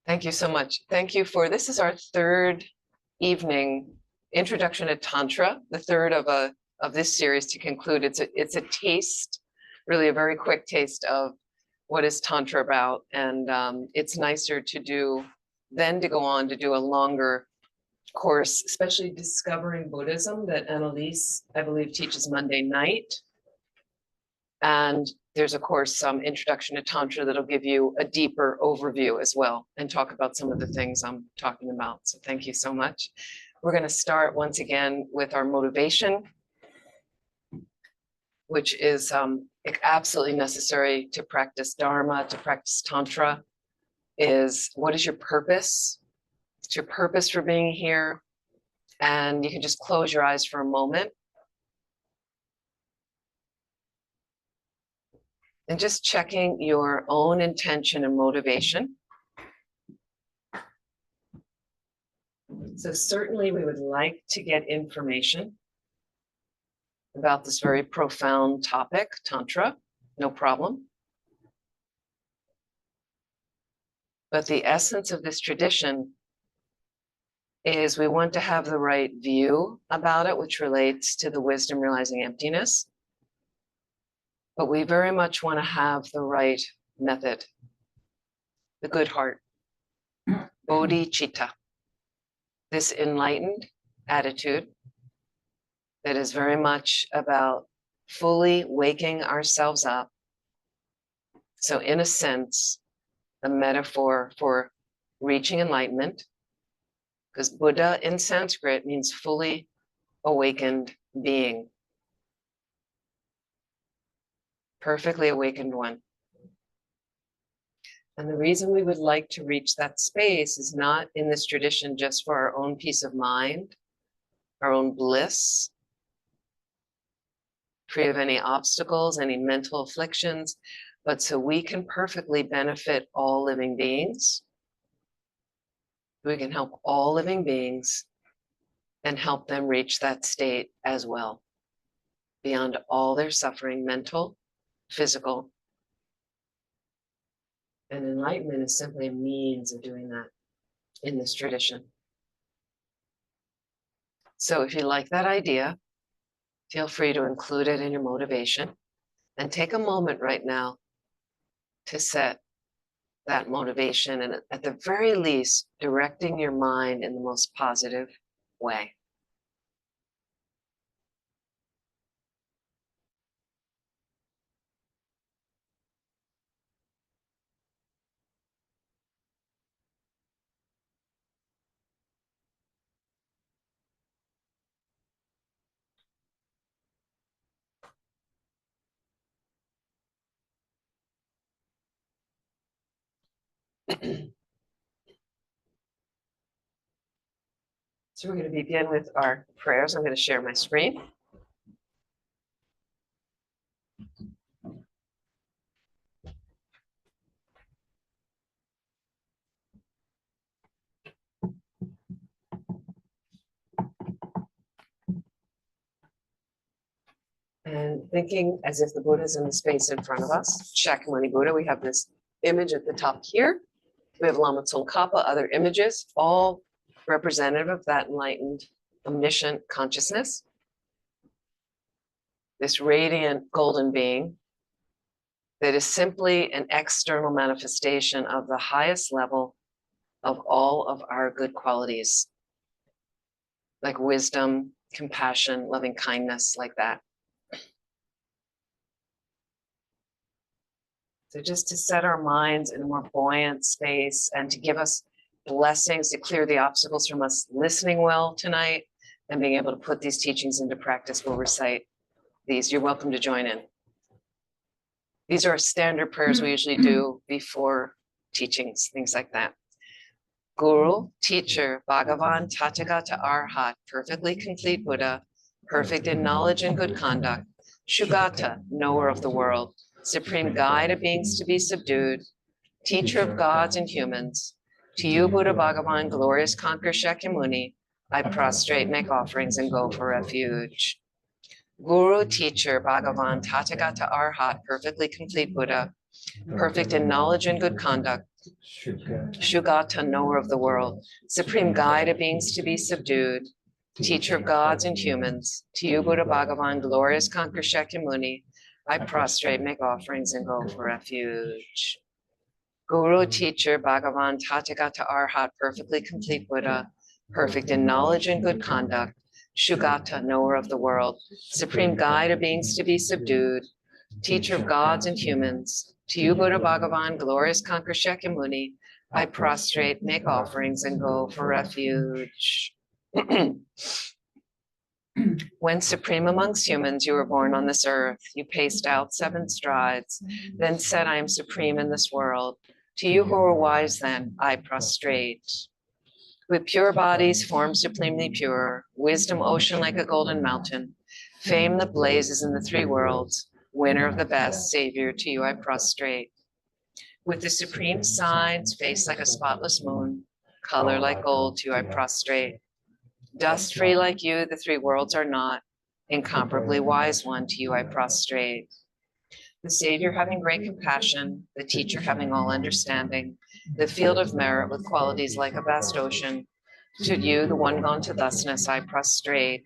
Thank you so much. Thank you for, this is our third evening introduction to Tantra, the third of this series to conclude. It's a taste, really a very quick taste of what is Tantra about. And it's nicer to do than to go on to do a longer course, especially Discovering Buddhism that Annalise, I believe, teaches Monday night. And there's, of course, some Introduction to Tantra that'll give you a deeper overview as well and talk about some of the things I'm talking about. So thank you so much. We're going to start once again with our motivation, which is absolutely necessary to practice Dharma, to practice Tantra, is what is your purpose? It's your purpose for being here. And you can just close your eyes for a moment. And just checking your own intention and motivation. So certainly we would like to get information about this very profound topic, Tantra, no problem. But the essence of this tradition is we want to have the right view about it, which relates to the wisdom realizing emptiness. But we very much want to have the right method, the good heart, bodhicitta, this enlightened attitude that is very much about fully waking ourselves up. So in a sense, a metaphor for reaching enlightenment, because Buddha in Sanskrit means fully awakened being. Perfectly awakened one. And the reason we would like to reach that space is not in this tradition just for our own peace of mind, our own bliss, free of any obstacles, any mental afflictions, but so we can perfectly benefit all living beings. We can help all living beings and help them reach that state as well, beyond all their suffering, mental, physical. And enlightenment is simply a means of doing that in this tradition. So if you like that idea, feel free to include it in your motivation and take a moment right now to set that motivation and at the very least, directing your mind in the most positive way. So we're going to begin with our prayers. I'm going to share my screen. And thinking as if the Buddha is in the space in front of us, Shakyamuni Buddha, we have this image at the top here. We have Lama Tsongkhapa, other images, all representative of that enlightened, omniscient consciousness. This radiant golden being that is simply an external manifestation of the highest level of all of our good qualities, like wisdom, compassion, loving kindness, like that. So just to set our minds in a more buoyant space and to give us blessings, to clear the obstacles from us listening well tonight and being able to put these teachings into practice, we'll recite these. You're welcome to join in. These are standard prayers we usually do before teachings, things like that. Guru, teacher, Bhagavan, Tathagata, Arhat, perfectly complete Buddha, perfect in knowledge and good conduct, Shugata, knower of the world, supreme guide of beings to be subdued, teacher of gods and humans. To you, Buddha Bhagavan, glorious conqueror Shakyamuni, I prostrate, make offerings, and go for refuge. Guru, teacher, Bhagavan, Tathagata, Arhat, perfectly complete Buddha, perfect in knowledge and good conduct, Shugata, knower of the world, supreme guide of beings to be subdued, teacher of gods and humans, to you, Buddha Bhagavan, glorious conquer Shakyamuni, I prostrate, make offerings, and go for refuge. Guru, teacher, Bhagavan, Tathagata, Arhat, perfectly complete Buddha, perfect in knowledge and good conduct, Shugata, knower of the world, supreme guide of beings to be subdued, teacher of gods and humans, to you, Buddha Bhagavan, glorious conquer Shakyamuni, I prostrate, make offerings, and go for refuge. When supreme amongst humans, you were born on this earth, you paced out 7 strides, then said, I am supreme in this world. To you who are wise then, I prostrate. With pure bodies, form supremely pure, wisdom ocean like a golden mountain, fame that blazes in the 3 worlds, winner of the best, savior, to you I prostrate. With the supreme signs, face like a spotless moon, color like gold, to you I prostrate. Dust free like you, the 3 worlds are not, incomparably wise one, to you I prostrate. The Savior having great compassion, the teacher having all understanding, the field of merit with qualities like a vast ocean, to you, the one gone to thusness, I prostrate.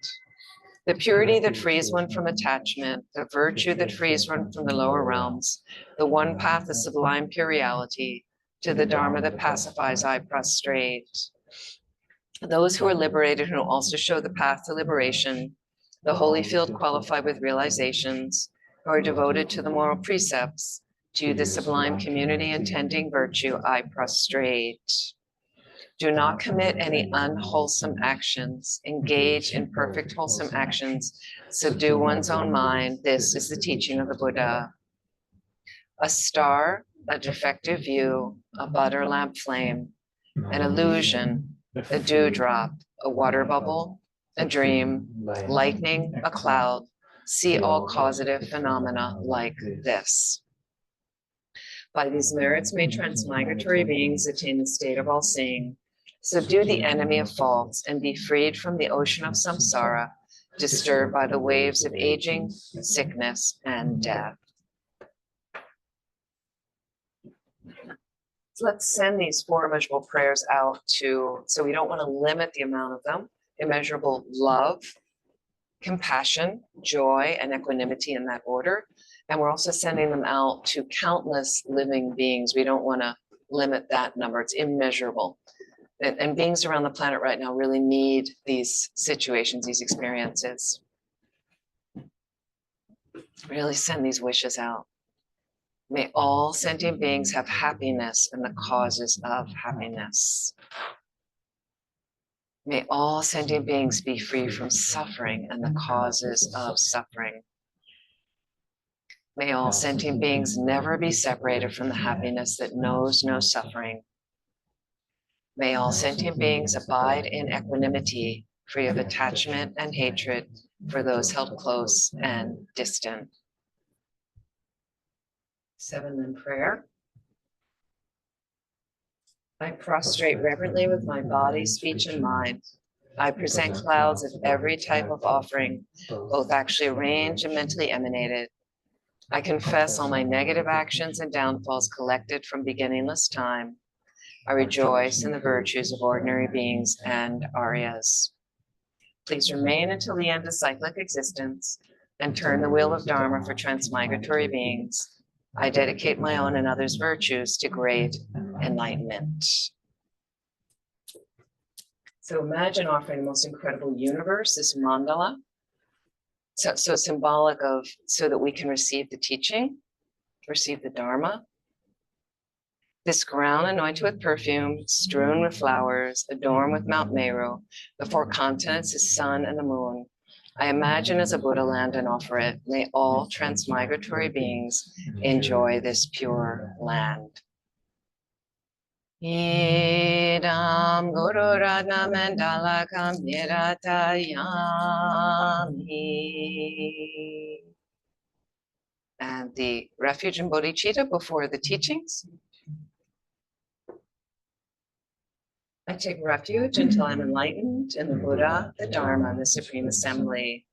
The purity that frees one from attachment, the virtue that frees one from the lower realms, the one path of sublime pure reality, to the Dharma that pacifies, I prostrate. Those who are liberated who also show the path to liberation, the holy field qualified with realizations, who are devoted to the moral precepts, to the sublime community intending virtue, I prostrate. Do not commit any unwholesome actions. Engage in perfect wholesome actions. Subdue one's own mind. This is the teaching of the Buddha. A star, a defective view, a butter lamp flame, an illusion, a dewdrop, a water bubble, a dream, lightning, a cloud. See all causative phenomena like this. By these merits may transmigratory beings attain the state of all seeing, subdue the enemy of faults, and be freed from the ocean of samsara, disturbed by the waves of aging, sickness, and death. So let's send these 4 immeasurable prayers out so we don't want to limit the amount of them. Immeasurable love, compassion, joy, and equanimity in that order. And we're also sending them out to countless living beings. We don't want to limit that number. It's immeasurable. And beings around the planet right now really need these situations, these experiences. Really send these wishes out. May all sentient beings have happiness and the causes of happiness. May all sentient beings be free from suffering and the causes of suffering. May all sentient beings never be separated from the happiness that knows no suffering. May all sentient beings abide in equanimity, free of attachment and hatred for those held close and distant. 7 in prayer. I prostrate reverently with my body, speech, and mind. I present clouds of every type of offering, both actually arranged and mentally emanated. I confess all my negative actions and downfalls collected from beginningless time. I rejoice in the virtues of ordinary beings and Aryas. Please remain until the end of cyclic existence and turn the wheel of Dharma for transmigratory beings. I dedicate my own and others' virtues to great enlightenment. So imagine offering the most incredible universe, this mandala. So symbolic of, so that we can receive the teaching, receive the Dharma. This ground anointed with perfume, strewn with flowers, adorned with Mount Meru, the 4 continents, the sun and the moon. I imagine as a Buddha land and offer it. May all transmigratory beings enjoy this pure land. Idam Guru Ratna Mandalakam Niratayami. And the refuge in bodhicitta before the teachings. I take refuge until I'm enlightened in the Buddha, the Dharma, and the Supreme Assembly.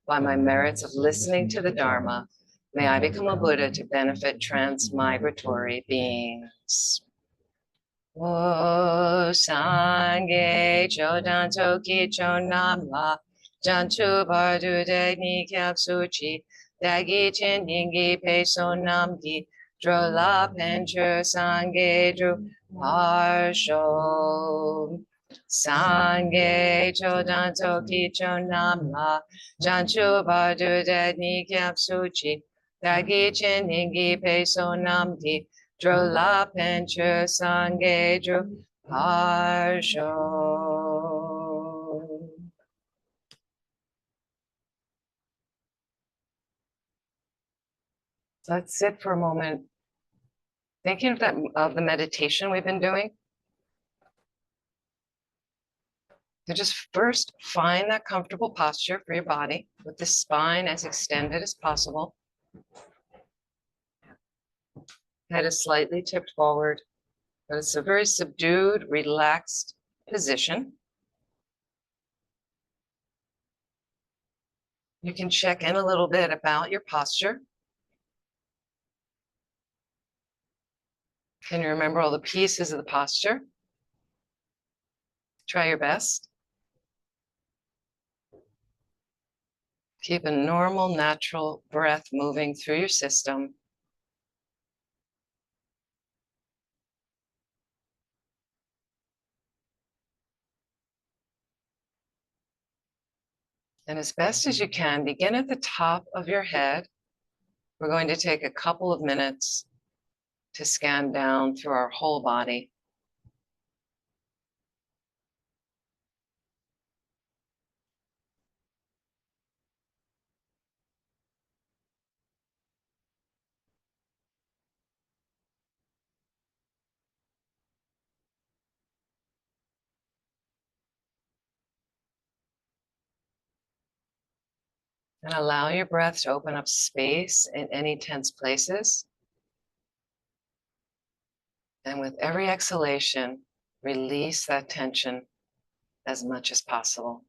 By my merits of listening to the Dharma, May I become a Buddha to benefit transmigratory beings. O Sangye Chodan Toki Chonamla Janchu Bardu Dagni Kyapsuchi Dagi Chin Yingi Peso Namgi Drola Pencher Sangye Dru Parsho Sangye Chodan Toki Chonamla Janchu Bardu Dagni Kyapsuchi Dagi Chin Yingi Peso Namgi Drola Pencher Sangye Dru Parsho. So let's sit for a moment, thinking of the meditation we've been doing. To just first find that comfortable posture for your body with the spine as extended as possible. Head is slightly tipped forward, but it's a very subdued, relaxed position. You can check in a little bit about your posture. Can you remember all the pieces of the posture? Try your best. Keep a normal, natural breath moving through your system. And as best as you can, begin at the top of your head. We're going to take a couple of minutes to scan down through our whole body. And allow your breath to open up space in any tense places. And with every exhalation, release that tension as much as possible.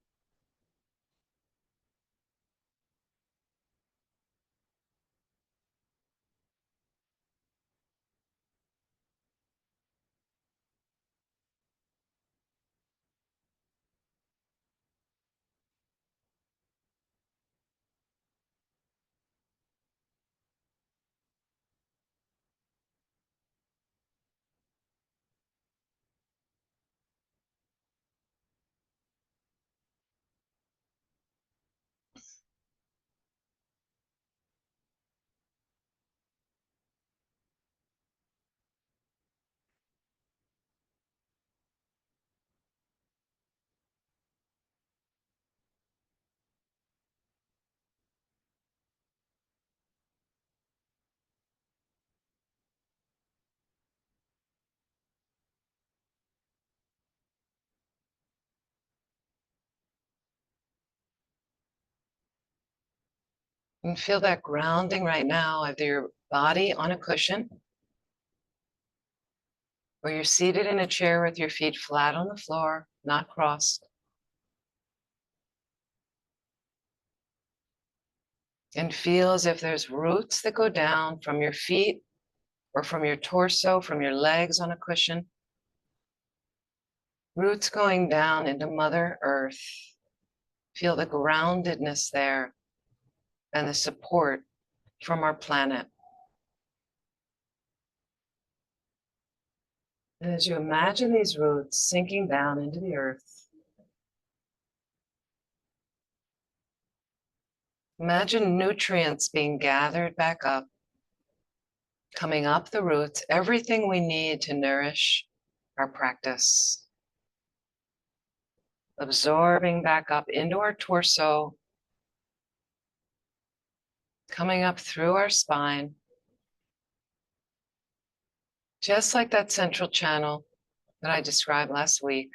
And feel that grounding right now of your body on a cushion, or you're seated in a chair with your feet flat on the floor, not crossed. And feel as if there's roots that go down from your feet or from your torso, from your legs on a cushion. Roots going down into Mother Earth. Feel the groundedness there and the support from our planet. And as you imagine these roots sinking down into the earth, imagine nutrients being gathered back up, coming up the roots, everything we need to nourish our practice. Absorbing back up into our torso, coming up through our spine, just like that central channel that I described last week.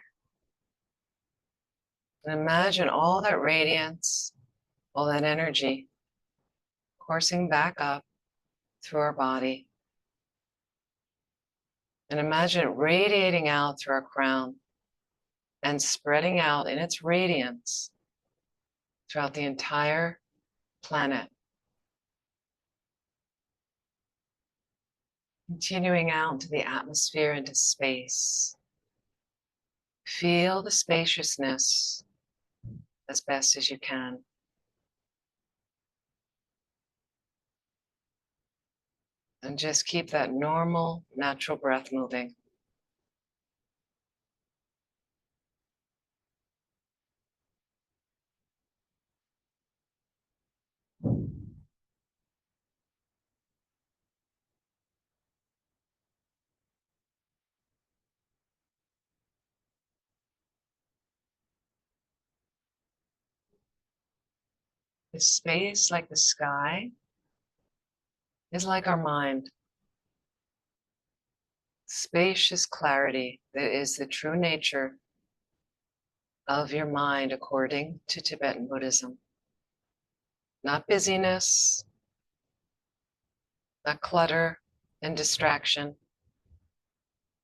And imagine all that radiance, all that energy coursing back up through our body. And imagine it radiating out through our crown and spreading out in its radiance throughout the entire planet. Continuing out into the atmosphere, into space. Feel the spaciousness as best as you can. And just keep that normal, natural breath moving. The space, like the sky, is like our mind. Spacious clarity that is the true nature of your mind according to Tibetan Buddhism. Not busyness, not clutter and distraction.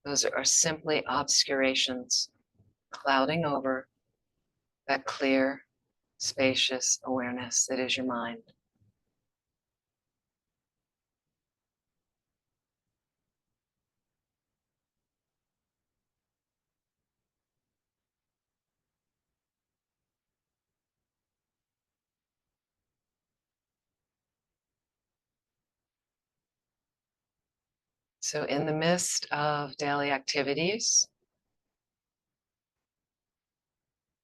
Those are simply obscurations clouding over that clear, spacious awareness that is your mind. So in the midst of daily activities,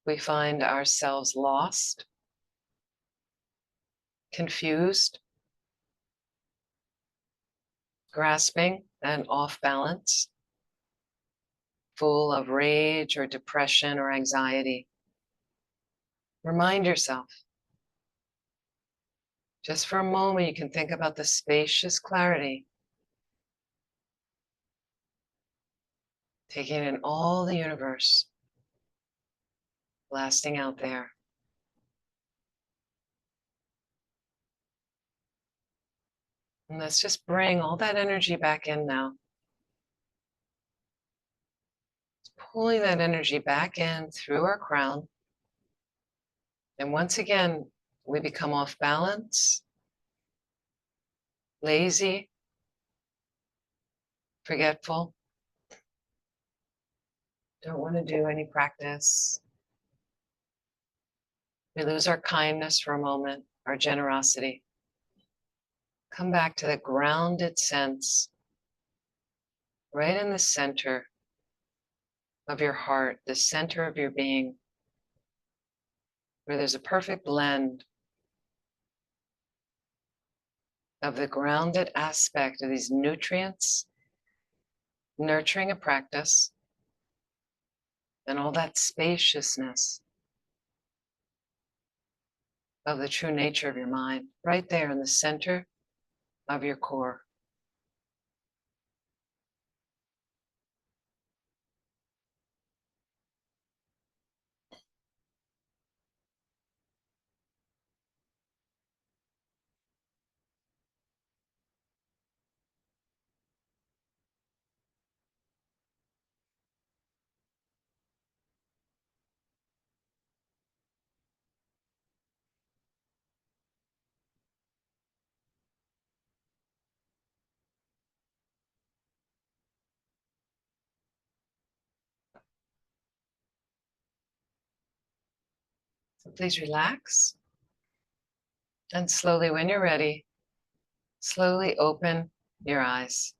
we find ourselves lost, confused, grasping and off balance, full of rage or depression or anxiety. Remind yourself, just for a moment, you can think about the spacious clarity, taking in all the universe, blasting out there. And let's just bring all that energy back in now. Pulling that energy back in through our crown. And once again, we become off balance, lazy, forgetful. Don't want to do any practice. We lose our kindness for a moment, our generosity. Come back to the grounded sense, right in the center of your heart, the center of your being, where there's a perfect blend of the grounded aspect of these nutrients, nurturing a practice, and all that spaciousness of the true nature of your mind, right there in the center of your core. So please relax. And slowly, when you're ready, slowly open your eyes.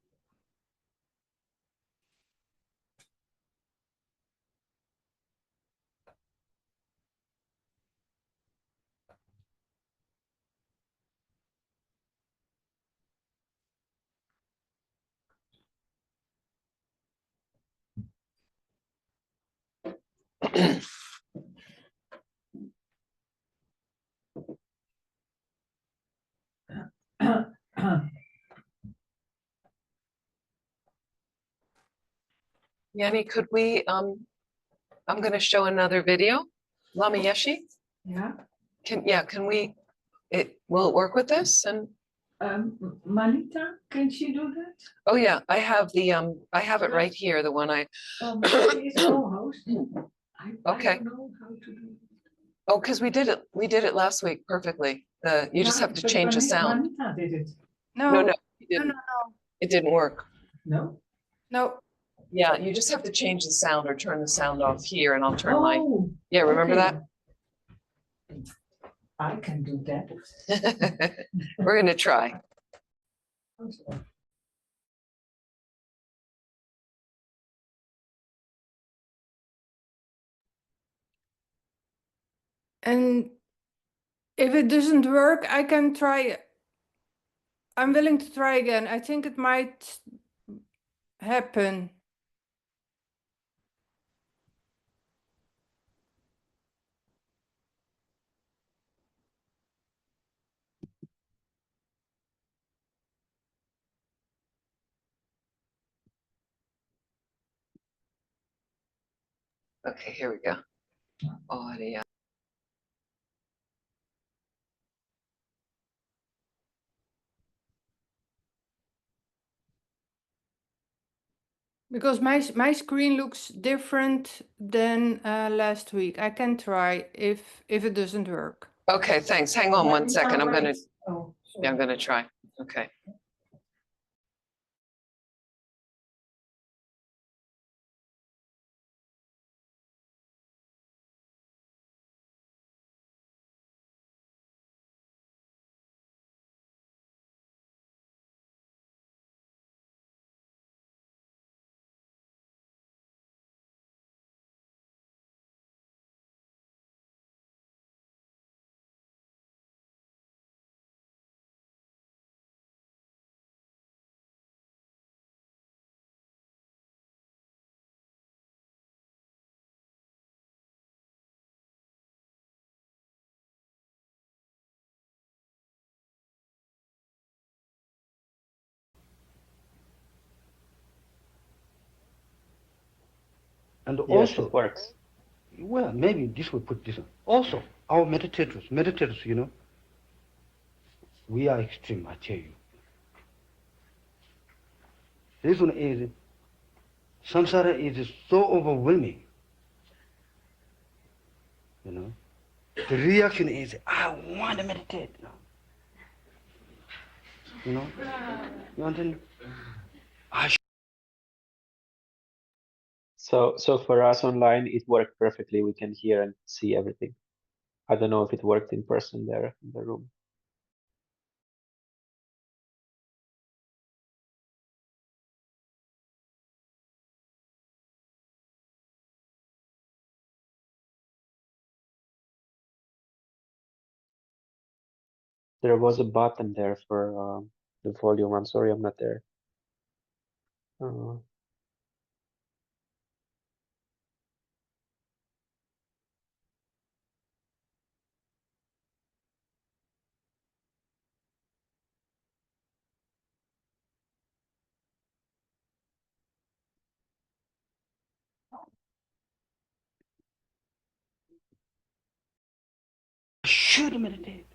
Yanni, could we, I'm going to show another video. Lama Yeshi, Yeah. can we, will it work with this? And Manita, can she do that? oh yeah, I have I have it right here, the one She is co-host. Okay. I don't know how to do it. oh, because we did it last week perfectly. You just Yeah, have to but change the sound. Manita did it. No, No, you no, didn't. no, no. It didn't work. No? No, Yeah, you just have to change the sound or turn the sound off here and I'll turn mine. Oh, Yeah, remember okay. I can do that. that? We're gonna try. and if it doesn't work, I can try. I'm willing to try again. I think it might happen. Okay, here we go. Audio. Because my screen looks different than last week. I can try if it doesn't work. Okay, thanks. Hang on Yeah, one we second. can I'm gonna, wait. Oh, yeah, I'm sorry. gonna try. Okay. And Yes, also, it works. well, maybe this will put this on. Also, our meditators, you know, we are extreme, I tell you. This one is, samsara is so overwhelming, you know. The reaction is, I want to meditate now. You know, you understand? So for us online, it worked perfectly. We can hear and see everything. I don't know if it worked in person there in the room. There was a button there for the volume. I'm sorry, I'm not there. Uh, I should meditate.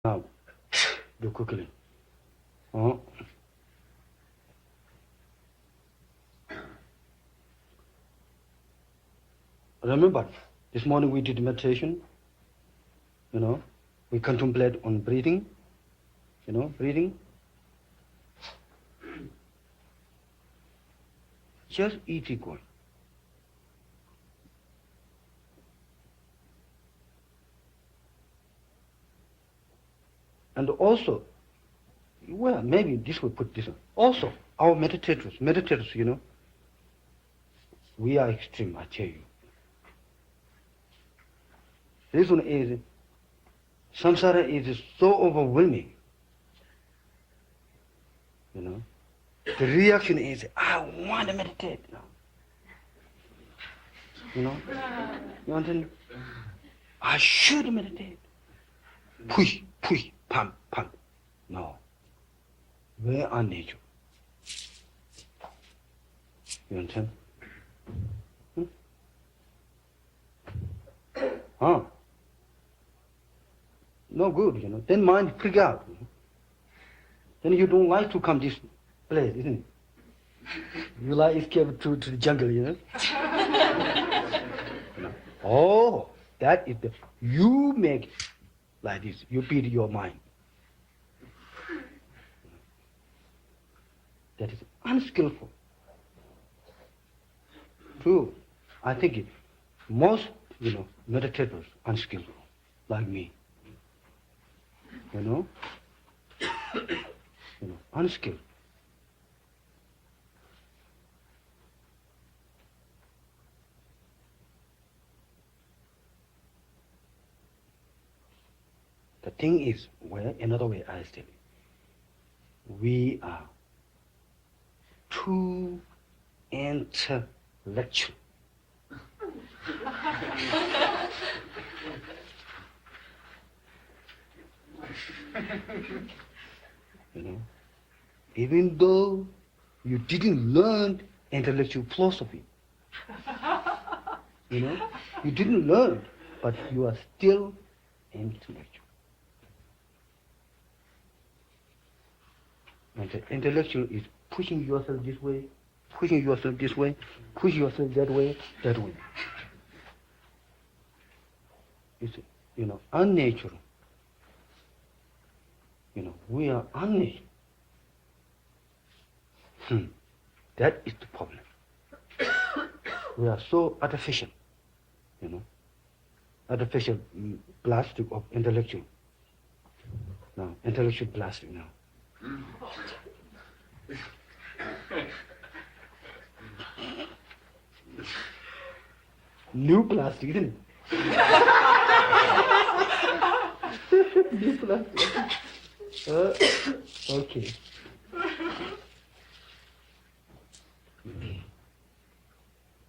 Now, do quickly. Oh. Remember, this morning we did meditation, you know, we contemplate on breathing, you know, breathing. Just easy going. And also, well, maybe this will put this on. Also, our meditators, you know, we are extreme, I tell you. This one is, samsara is so overwhelming, you know. The reaction is, I want to meditate now. You know, you understand? I should meditate. push, pump, pump. No. Very unnatural. You understand? Huh? No good, Then mind freak out. Then you don't like to come this place, isn't it? You like escape to the jungle, Oh, that is you make it like this. You beat your mind. That is unskillful. True. I think most, meditators unskillful, like me. Unskilled. The thing is, another way I say it, we are too intellectual. Even though you didn't learn intellectual philosophy, you didn't learn, but you are still intellectual. And the intellectual is pushing yourself this way, pushing yourself this way, pushing yourself that way, that way. It's, unnatural. We are unnatural. That is the problem. We are so artificial, artificial plastic of intellectual. No, intellectual plastic now. New plastic, isn't it? New plastic. Okay.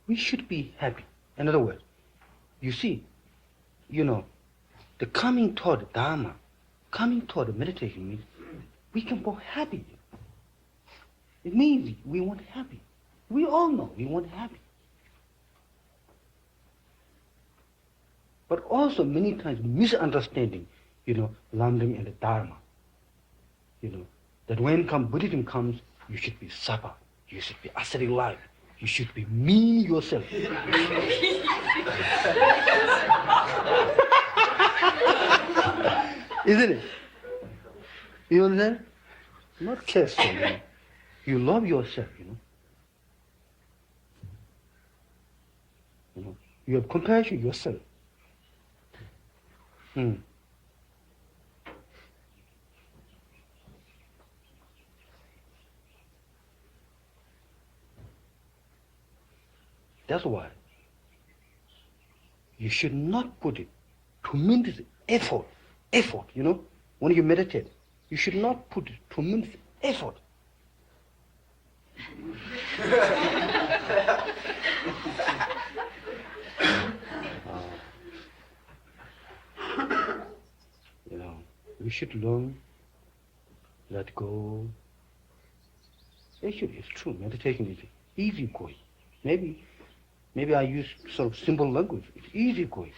We should be happy. In other words, you see, the coming toward Dharma, coming toward meditation means we can be happy. It means we want happy. We all know we want happy. But also many times misunderstanding, Lamrim and the Dharma. That when Buddhism comes, you should be sapa, you should be ascetic life, you should be me yourself. Isn't it? You understand? Not careful, You love yourself, You have compassion yourself. That's why you should not put it tremendous effort, when you meditate, you should not put tremendous effort. We should learn, let go. Actually, it's true. Meditation is easy going. Maybe I use sort of simple language. It's easy going.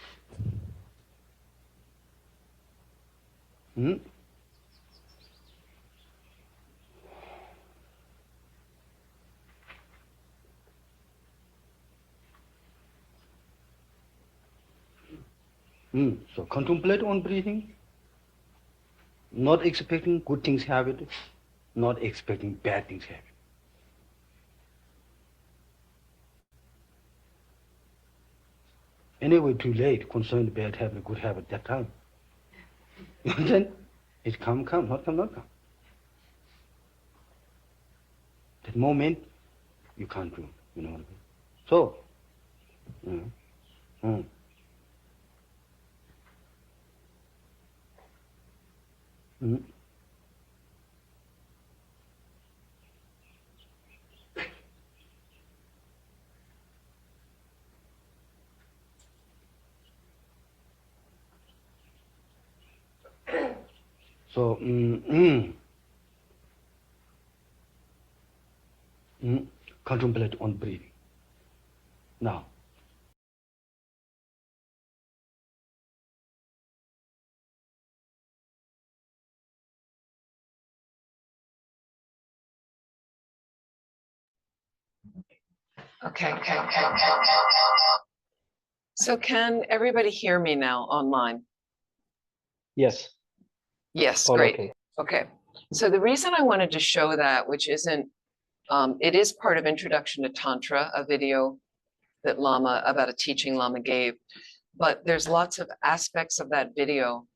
So contemplate on breathing, not expecting good things happen, not expecting bad things happen. Anyway, too late, concerned bad habit, good habit that time. Then it come, not come, not come. That moment, you can't do, what I mean? So, So, contemplate on breathing. Now, Okay. So can everybody hear me now online? Yes, Yes, all great. okay. Okay. So the reason I wanted to show that, which isn't, it is part of Introduction to Tantra, a video that Lama, about a teaching Lama gave, but there's lots of aspects of that video.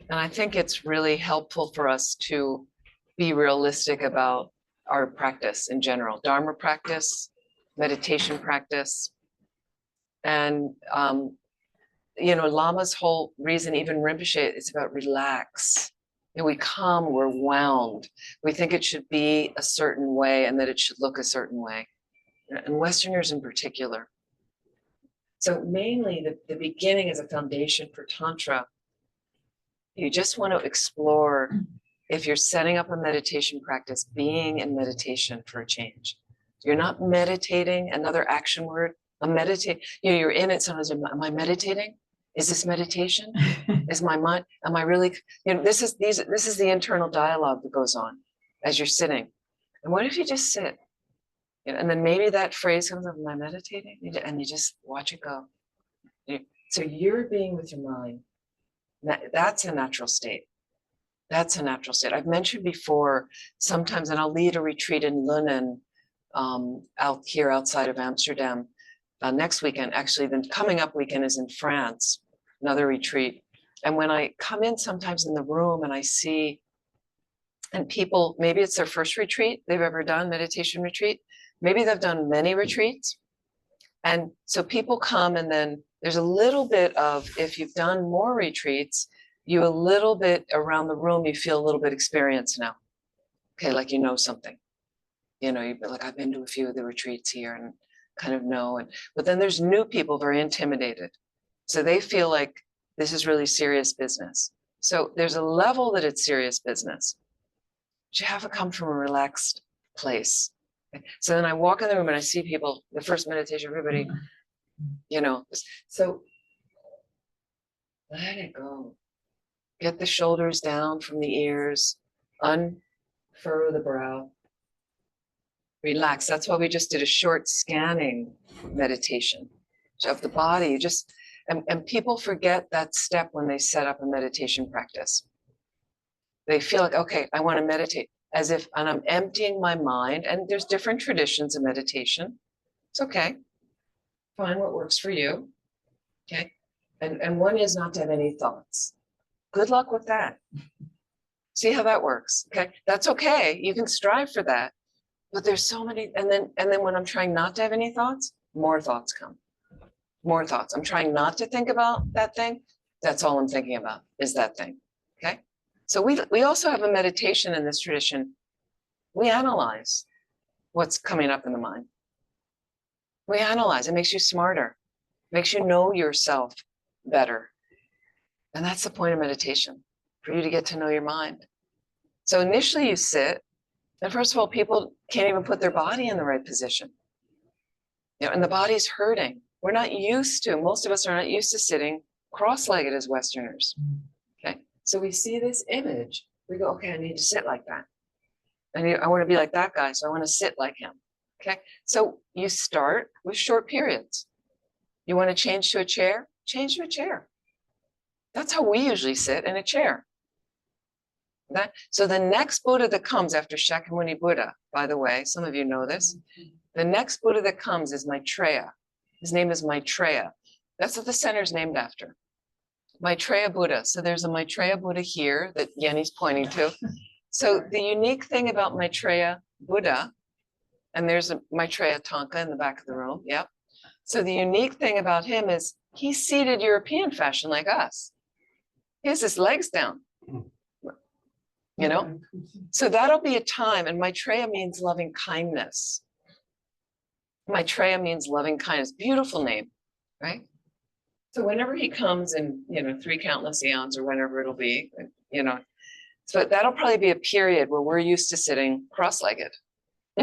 And I think it's really helpful for us to be realistic about our practice in general, Dharma practice, meditation practice. And, you know, Lama's whole reason, even Rinpoche, it's about relax. And we come, we're wound. We think it should be a certain way and that it should look a certain way. And Westerners in particular. So mainly the beginning is a foundation for Tantra. You just want to explore, if you're setting up a meditation practice, being in meditation for a change. You're not meditating, another action word, I'm meditating. You know, you're in it sometimes, am I meditating? Is this meditation? Is my mind, am I really, you know, this is the internal dialogue that goes on as you're sitting. And what if you just sit? You know, and then maybe that phrase comes up, am I meditating? And you just watch it go. So you're being with your mind. That's a natural state. That's a natural state. I've mentioned before, sometimes, and I'll lead a retreat in Lunen, out here outside of Amsterdam next weekend. Actually, the coming up weekend is in France, another retreat. And when I come in sometimes in the room and I see, and people, maybe it's their first retreat they've ever done, meditation retreat. Maybe they've done many retreats. And so people come, and then there's a little bit of, if you've done more retreats, you a little bit around the room, you feel a little bit experienced now. Okay, like you know something. You know, you'd be like, I've been to a few of the retreats here and kind of know. But then there's new people very intimidated. So they feel like this is really serious business. So there's a level that it's serious business. But you have to come from a relaxed place. So then I walk in the room and I see people, the first meditation, everybody, you know, so let it go. Get the shoulders down from the ears, unfurrow the brow. Relax. That's why we just did a short scanning meditation of the body. Just and people forget that step when they set up a meditation practice. They feel like, okay, I want to meditate, as if, and I'm emptying my mind. And there's different traditions of meditation. It's okay. Find what works for you. Okay. And one is not to have any thoughts. Good luck with that. See how that works. Okay. That's okay. You can strive for that. But there's so many, and then when I'm trying not to have any thoughts, more thoughts come. More thoughts. I'm trying not to think about that thing. That's all I'm thinking about is that thing. Okay. So we also have a meditation in this tradition. We analyze what's coming up in the mind. We analyze. It makes you smarter, makes you know yourself better. And that's the point of meditation, for you to get to know your mind. So initially you sit, and first of all, people can't even put their body in the right position. You know, and the body's hurting. We're not used to, most of us are not used to sitting cross-legged as Westerners. Okay. So we see this image. We go, okay, I need to sit like that. I want to be like that guy, so I want to sit like him. Okay. So you start with short periods. You want to change to a chair? Change to a chair. That's how we usually sit, in a chair. So the next Buddha that comes after Shakyamuni Buddha, by the way, some of you know this, the next Buddha that comes is Maitreya. His name is Maitreya. That's what the center is named after. Maitreya Buddha. So there's a Maitreya Buddha here that Yenny's pointing to. So the unique thing about Maitreya Buddha, and there's a Maitreya Tanka in the back of the room. Yep. So the unique thing about him is he's seated European fashion like us. He has his legs down. You know, so that'll be a time, and Maitreya means loving kindness. Maitreya means loving kindness. Beautiful name, right? So whenever he comes in, you know, 3 countless eons or whenever it'll be, you know, So that'll probably be a period where we're used to sitting cross-legged.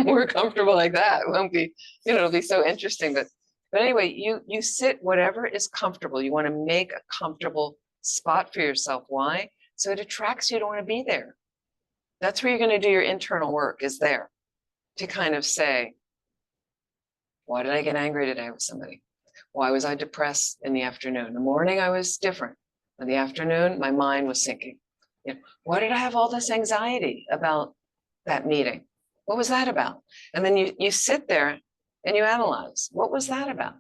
We're comfortable like that. It won't be, it'll be so interesting. But anyway, you sit whatever is comfortable. You want to make a comfortable spot for yourself. Why? So it attracts you to want to be there. That's where you're going to do your internal work, is there to kind of say, why did I get angry today with somebody? Why was I depressed in the afternoon? In the morning, I was different. In the afternoon, my mind was sinking. Why did I have all this anxiety about that meeting? What was that about? And then you sit there and you analyze, what was that about?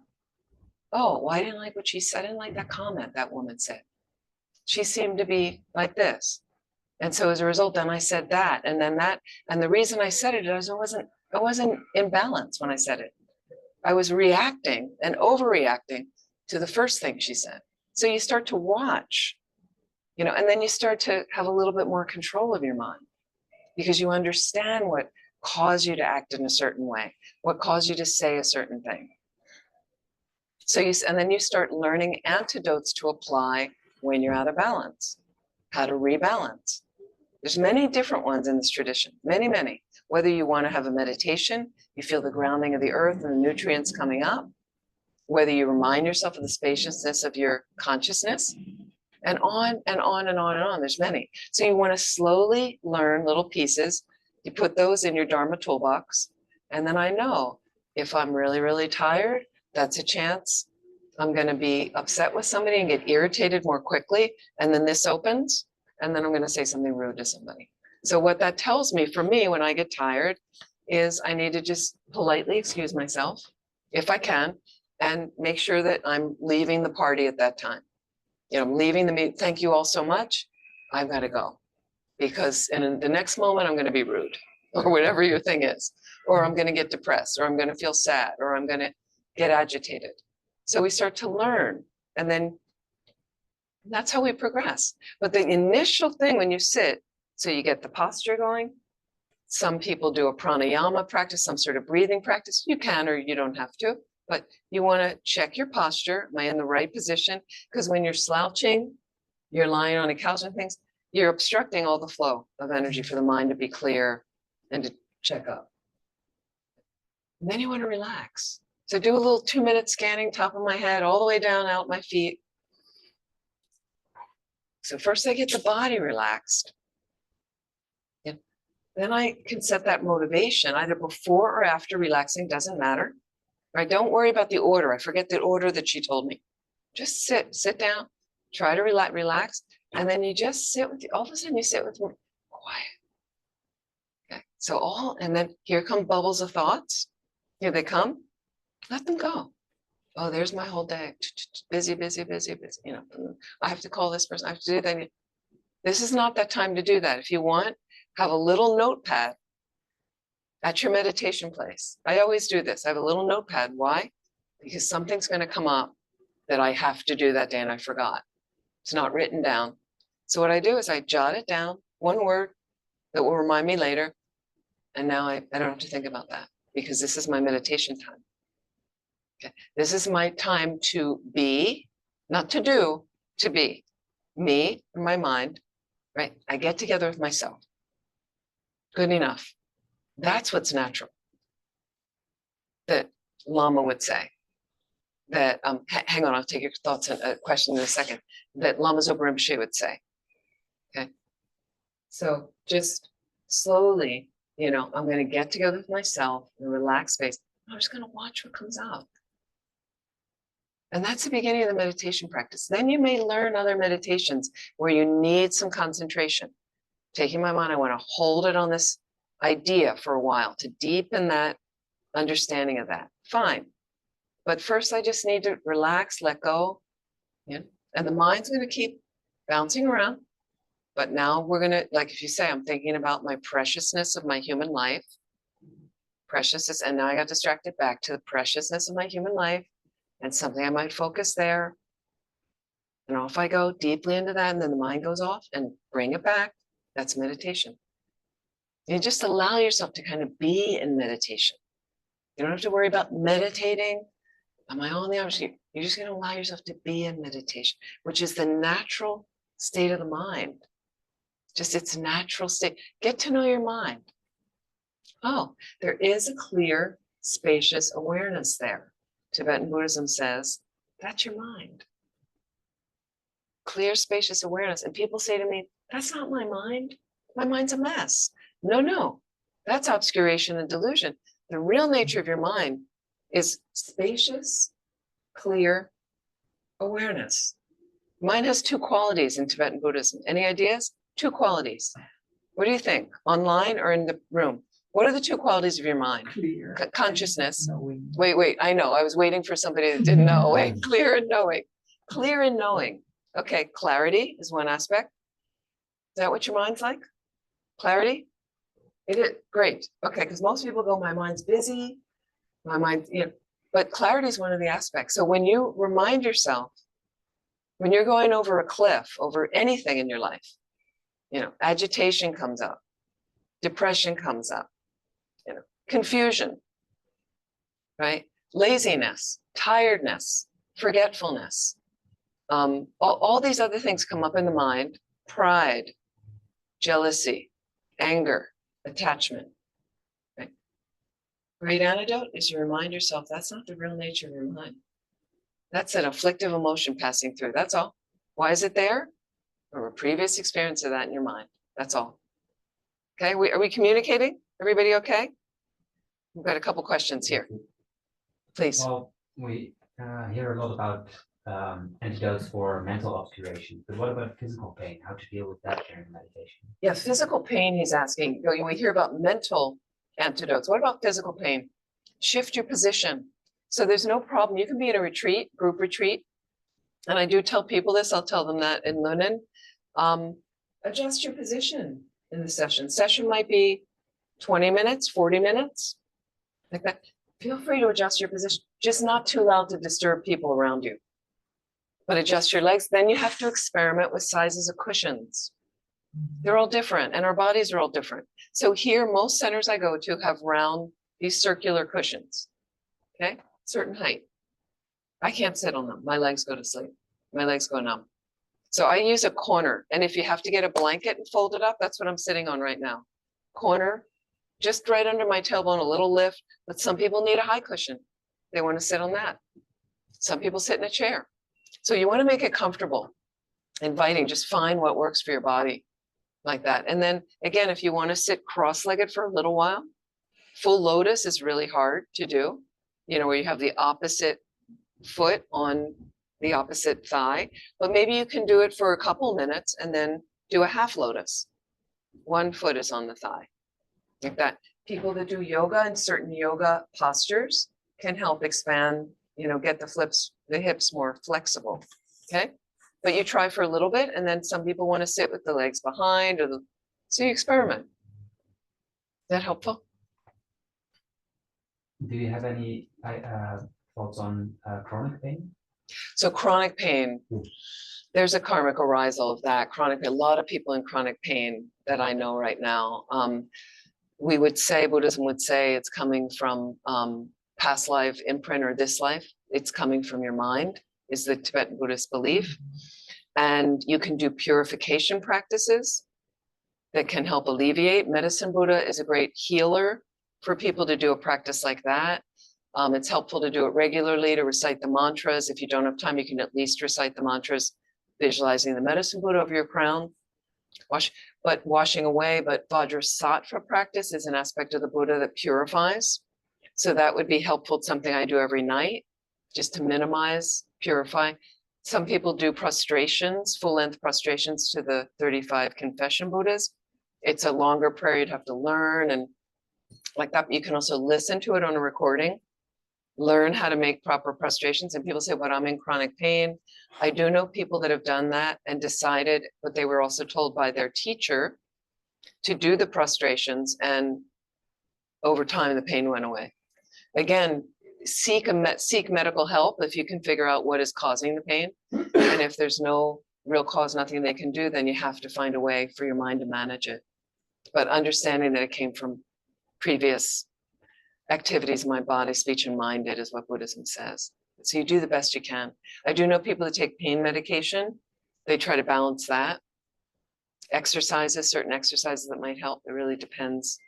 Oh, well, I didn't like what she said. I didn't like that comment that woman said. She seemed to be like this. And so as a result, then I said that, and then that. And the reason I said it is I wasn't in balance when I said it. I was reacting and overreacting to the first thing she said. So you start to watch, and then you start to have a little bit more control of your mind, because you understand what caused you to act in a certain way, what caused you to say a certain thing. So and then you start learning antidotes to apply when you're out of balance, how to rebalance. There's many different ones in this tradition, many, many. Whether you want to have a meditation, you feel the grounding of the earth and the nutrients coming up, whether you remind yourself of the spaciousness of your consciousness, and on and on and on and on. There's many. So you want to slowly learn little pieces. You put those in your Dharma toolbox. And then I know if I'm really, really tired, that's a chance I'm going to be upset with somebody and get irritated more quickly. And then this opens, and then I'm going to say something rude to somebody. So what that tells me, for me, when I get tired, is I need to just politely excuse myself, if I can, and make sure that I'm leaving the party at that time. I'm leaving the meeting. Thank you all so much. I've got to go, because in the next moment, I'm going to be rude, or whatever your thing is, or I'm going to get depressed, or I'm going to feel sad, or I'm going to get agitated. So we start to learn, and then that's how we progress. But the initial thing when you sit, so you get the posture going. Some people do a pranayama practice, some sort of breathing practice. You can, or you don't have to, but you want to check your posture. Am I in the right position? Because when you're slouching, you're lying on a couch and things, you're obstructing all the flow of energy for the mind to be clear and to check up. And then you want to relax. So do a little 2-minute scanning, top of my head, all the way down, out my feet. So first I get the body relaxed. Then I can set that motivation either before or after relaxing, doesn't matter. Right? Don't worry about the order. I forget the order that she told me. Just sit down, try to relax. And then you just sit with, all of a sudden you sit with quiet. Okay. So and then here come bubbles of thoughts. Here they come. Let them go. Oh, there's my whole day. Busy, busy, busy, busy. I have to call this person. I have to do that. This is not that time to do that. If you want, have a little notepad at your meditation place. I always do this. I have a little notepad. Why? Because something's going to come up that I have to do that day and I forgot. It's not written down. So what I do is I jot it down, one word that will remind me later. And now I don't have to think about that, because this is my meditation time. Okay. This is my time to be, not to do, to be. Me and my mind, right? I get together with myself. Good enough. That's what's natural. That Lama would say. That, hang on, I'll take your thoughts and a question in a second. That Lama Zopa Rinpoche would say. Okay. So just slowly, I'm going to get together with myself in a relaxed space. I'm just going to watch what comes out. And that's the beginning of the meditation practice. Then you may learn other meditations where you need some concentration. Taking my mind, I want to hold it on this idea for a while to deepen that understanding of that. Fine. But first, I just need to relax, let go. And the mind's going to keep bouncing around. But now we're going to, like if you say, I'm thinking about my preciousness of my human life. Preciousness. And now I got distracted back to the preciousness of my human life. And something I might focus there. And off I go deeply into that. And then the mind goes off and bring it back. That's meditation. You just allow yourself to kind of be in meditation. You don't have to worry about meditating. Am I on the opposite? You're just going to allow yourself to be in meditation, which is the natural state of the mind. just its natural state. Get to know your mind. Oh, there is a clear, spacious awareness there. Tibetan Buddhism says, that's your mind. Clear, spacious awareness. And people say to me, that's not my mind. My mind's a mess. No, no, that's obscuration and delusion. The real nature of your mind is spacious, clear awareness. Mind has two qualities in Tibetan Buddhism. Any ideas? Two qualities. What do you think? Online or in the room? What are the two qualities of your mind? Clear. Consciousness. Knowing. Wait, I know. I was waiting for somebody that didn't know. Wait, clear and knowing. Clear and knowing. Okay, clarity is one aspect. Is that what your mind's like? Clarity? It is. Great. Okay, because most people go, my mind's busy. My mind, but clarity is one of the aspects. So when you remind yourself, when you're going over a cliff, over anything in your life, agitation comes up, depression comes up, confusion, right? Laziness, tiredness, forgetfulness. All these other things come up in the mind: pride, jealousy, anger, attachment. Right? Great antidote is you remind yourself that's not the real nature of your mind. That's an afflictive emotion passing through. That's all. Why is it there? Or a previous experience of that in your mind. That's all. Okay, are we communicating? Everybody okay? We've got a couple questions here. Please. Well, we hear a lot about antidotes for mental obscuration, but what about physical pain? How to deal with that during meditation? Yeah, physical pain, he's asking. We hear about mental antidotes. What about physical pain? Shift your position. So there's no problem. You can be in a retreat, group retreat. And I do tell people this, I'll tell them that in Lunin. Adjust your position in the session. Session might be 20 minutes, 40 minutes, like that. Feel free to adjust your position, just not too loud to disturb people around you. But adjust your legs. Then you have to experiment with sizes of cushions. They're all different, and our bodies are all different. So here, most centers I go to have round, these circular cushions, okay? Certain height. I can't sit on them. My legs go to sleep. My legs go numb. So I use a corner. And if you have to get a blanket and fold it up, that's what I'm sitting on right now. Corner, just right under my tailbone, a little lift. But some people need a high cushion. They want to sit on that. Some people sit in a chair. So you want to make it comfortable, inviting, just find what works for your body like that. And then again, if you want to sit cross-legged for a little while, full lotus is really hard to do, where you have the opposite foot on the opposite thigh, but maybe you can do it for a couple minutes and then do a half lotus. One foot is on the thigh, like that. People that do yoga and certain yoga postures can help expand, get the hips more flexible, okay? But you try for a little bit, and then some people want to sit with the legs behind, so you experiment. Is that helpful? Do you have any thoughts on chronic pain? So chronic pain, there's a karmic arisal of that. Chronic pain, a lot of people in chronic pain that I know right now. We would say, Buddhism would say it's coming from past life imprint or this life. It's coming from your mind, is the Tibetan Buddhist belief. And you can do purification practices that can help alleviate. Medicine Buddha is a great healer for people to do a practice like that. It's helpful to do it regularly, to recite the mantras. If you don't have time, you can at least recite the mantras, visualizing the medicine Buddha over your crown. Washing away, but Vajrasattva practice is an aspect of the Buddha that purifies. So that would be helpful. It's something I do every night, just to minimize, purify. Some people do prostrations, full-length prostrations to the 35 confession Buddhas. It's a longer prayer you'd have to learn, and like that. You can also listen to it on a recording, learn how to make proper prostrations. And people say, but I'm in chronic pain. I do know people that have done that and decided, but they were also told by their teacher to do the prostrations, and over time the pain went away. Again, seek medical help if you can figure out what is causing the pain. And if there's no real cause, nothing they can do, then you have to find a way for your mind to manage it. But understanding that it came from previous activities in my body, speech, and mind did, is what Buddhism says. So you do the best you can. I do know people that take pain medication. They try to balance that. exercises, certain exercises that might help. It really depends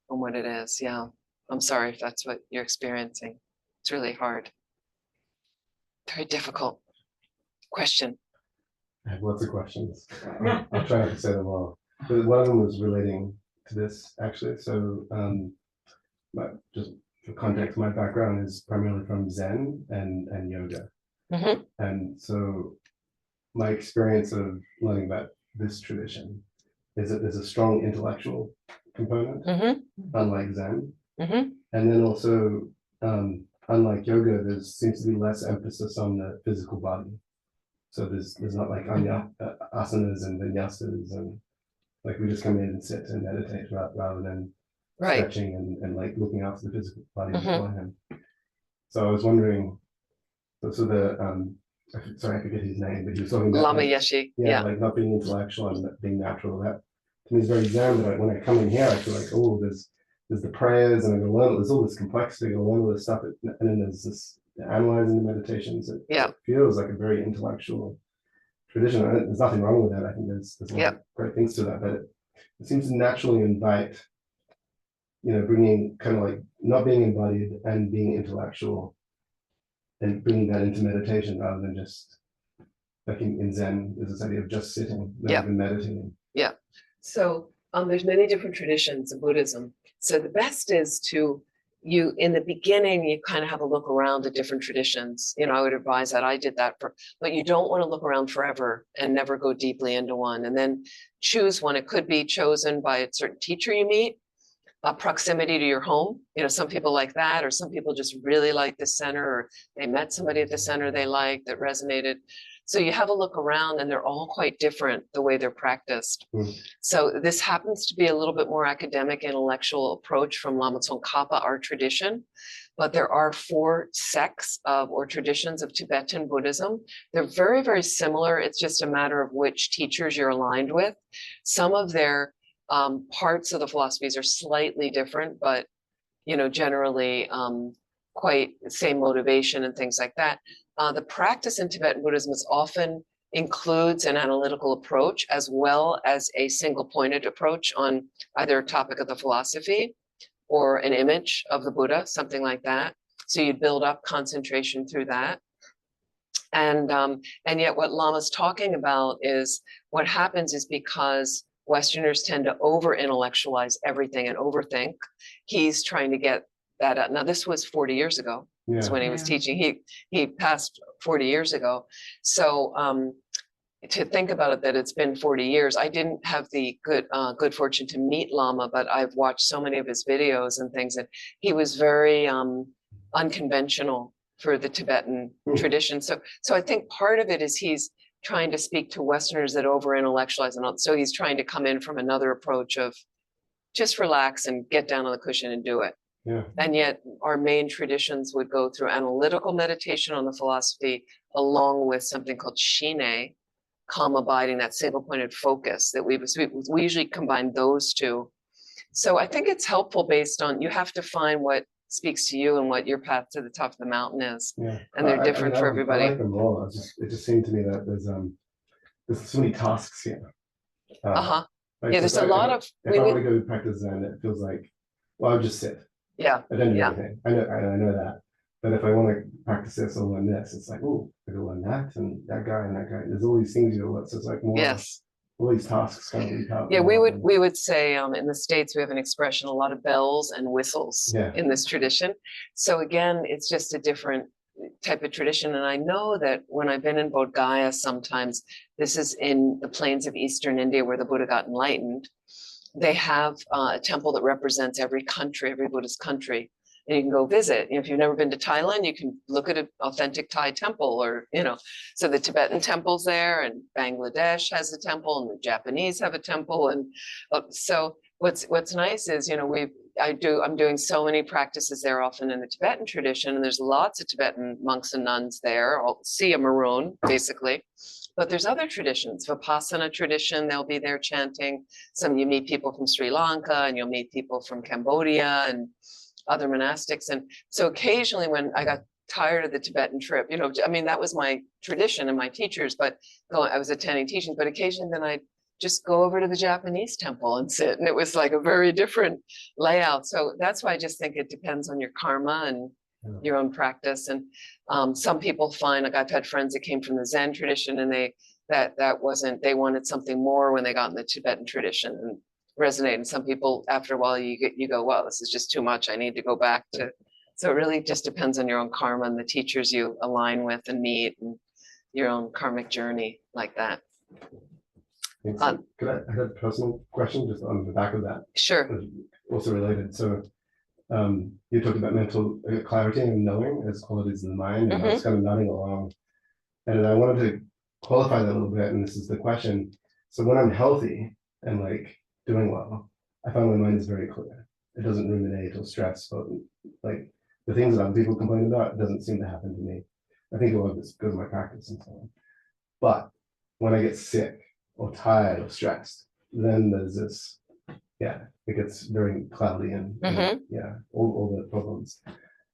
on what it is. Yeah. I'm sorry if that's what you're experiencing. It's really hard. Very difficult question. I have lots of questions. I'll try not to say them all. But one of them was relating to this actually. So just for context, my background is primarily from Zen and yoga. Mhm. And so my experience of learning about this tradition is that there's a strong intellectual component, Mhm. unlike Zen. Mhm. And then also, unlike yoga, there seems to be less emphasis on the physical body. So there's not like asanas and vinyasas and like we just come in and sit and meditate rather than Right. stretching and like looking after the physical body Mhm. beforehand. So I was wondering, so the sorry, I forget his name, but he was talking about Lama like, Yeshe. yeah, Yeah. like not being intellectual and being natural. That to me is very Zen. But when I come in here, I feel like, oh, there's the prayers, and I'm gonna learn. There's all this complexity. I'm gonna learn all this stuff, and then there's this analyzing the meditations. It feels like a very intellectual tradition. And there's nothing wrong with that. I think there's a lot of great things to that, but it seems to naturally invite, bringing kind of like not being embodied and being intellectual, and bringing that into meditation rather than just like in Zen, there's this idea of just sitting, not even meditating. Yeah. So there's many different traditions of Buddhism. So the best is in the beginning, you kind of have a look around at different traditions. I would advise that. I did that but you don't want to look around forever and never go deeply into one. And then choose one. It could be chosen by a certain teacher you meet, proximity to your home. Some people like that, or some people just really like the center, or they met somebody at the center they liked that resonated. So you have a look around and they're all quite different the way they're practiced. So this happens to be a little bit more academic intellectual approach from Lama Tsongkhapa, our tradition, but there are 4 sects or traditions of Tibetan Buddhism. They're very, very similar. It's just a matter of which teachers you're aligned with. Some of their parts of the philosophies are slightly different, but generally quite the same motivation and things like that. The practice in Tibetan Buddhism often includes an analytical approach as well as a single-pointed approach on either a topic of the philosophy or an image of the Buddha, something like that. So you build up concentration through that. And yet what Lama's talking about is what happens is because Westerners tend to over-intellectualize everything and overthink, he's trying to get that out. Now, this was 40 years ago. Is when he was teaching. He passed 40 years ago. So to think about it, that it's been 40 years. I didn't have the good fortune to meet Lama, but I've watched so many of his videos and things, and he was very unconventional for the Tibetan tradition. So I think part of it is he's trying to speak to Westerners that over-intellectualize, and so he's trying to come in from another approach of just relax and get down on the cushion and do it. Yeah. And yet our main traditions would go through analytical meditation on the philosophy, along with something called shine, calm abiding, that single-pointed focus that we usually combine those two. So I think it's helpful based on, you have to find what speaks to you and what your path to the top of the mountain is. Yeah. And they're different for everybody. I like them all. It just seemed to me that there's so many tasks here. Like Yeah, there's a lot of. If I want to go practice Zen, it feels like, well, I'll just sit. Yeah. I don't do anything. I know that. But if I want to practice this or learn this, it's like, oh, I go learn that and that guy and that guy. There's all these things you learn. So it's like more. Yes. All these tasks kind of leap out. Yeah, we would say in the States we have an expression, a lot of bells and whistles in this tradition. So again, it's just a different type of tradition. And I know that when I've been in Bodh Gaya, sometimes this is in the plains of Eastern India where the Buddha got enlightened. They have a temple that represents every country, every Buddhist country. And you can go visit. If you've never been to Thailand, you can look at an authentic Thai temple, or, so the Tibetan temple's there, and Bangladesh has a temple, and the Japanese have a temple. And so what's nice is, I'm doing so many practices there often in the Tibetan tradition, and there's lots of Tibetan monks and nuns there, all sea of maroon, basically. But there's other traditions, Vipassana tradition, they'll be there chanting. You meet people from Sri Lanka, and you'll meet people from Cambodia and other monastics. And so occasionally when I got tired of the Tibetan trip, that was my tradition and my teachers, but I was attending teachings, but occasionally then I'd just go over to the Japanese temple and sit. And it was like a very different layout. So that's why I just think it depends on your karma and your own practice. And some people find, like I've had friends that came from the Zen tradition and that wasn't, they wanted something more when they got in the Tibetan tradition and resonate. And some people, after a while, you go, well, this is just too much. I need to go back to. So it really just depends on your own karma and the teachers you align with and meet and your own karmic journey like that. Thanks. Could I have a personal question just on the back of that? Sure. Also related. So you talked about mental clarity and knowing as qualities of the mind, and I was kind of nodding along. And I wanted to qualify that a little bit, and this is the question. So when I'm healthy and like doing well, I find my mind is very clear. It doesn't ruminate or stress, but like the things that other people complain about, it doesn't seem to happen to me. I think a lot of this because of my practice and so on. But when I get sick or tired or stressed, then there's this, yeah, it gets very cloudy and yeah, all the problems.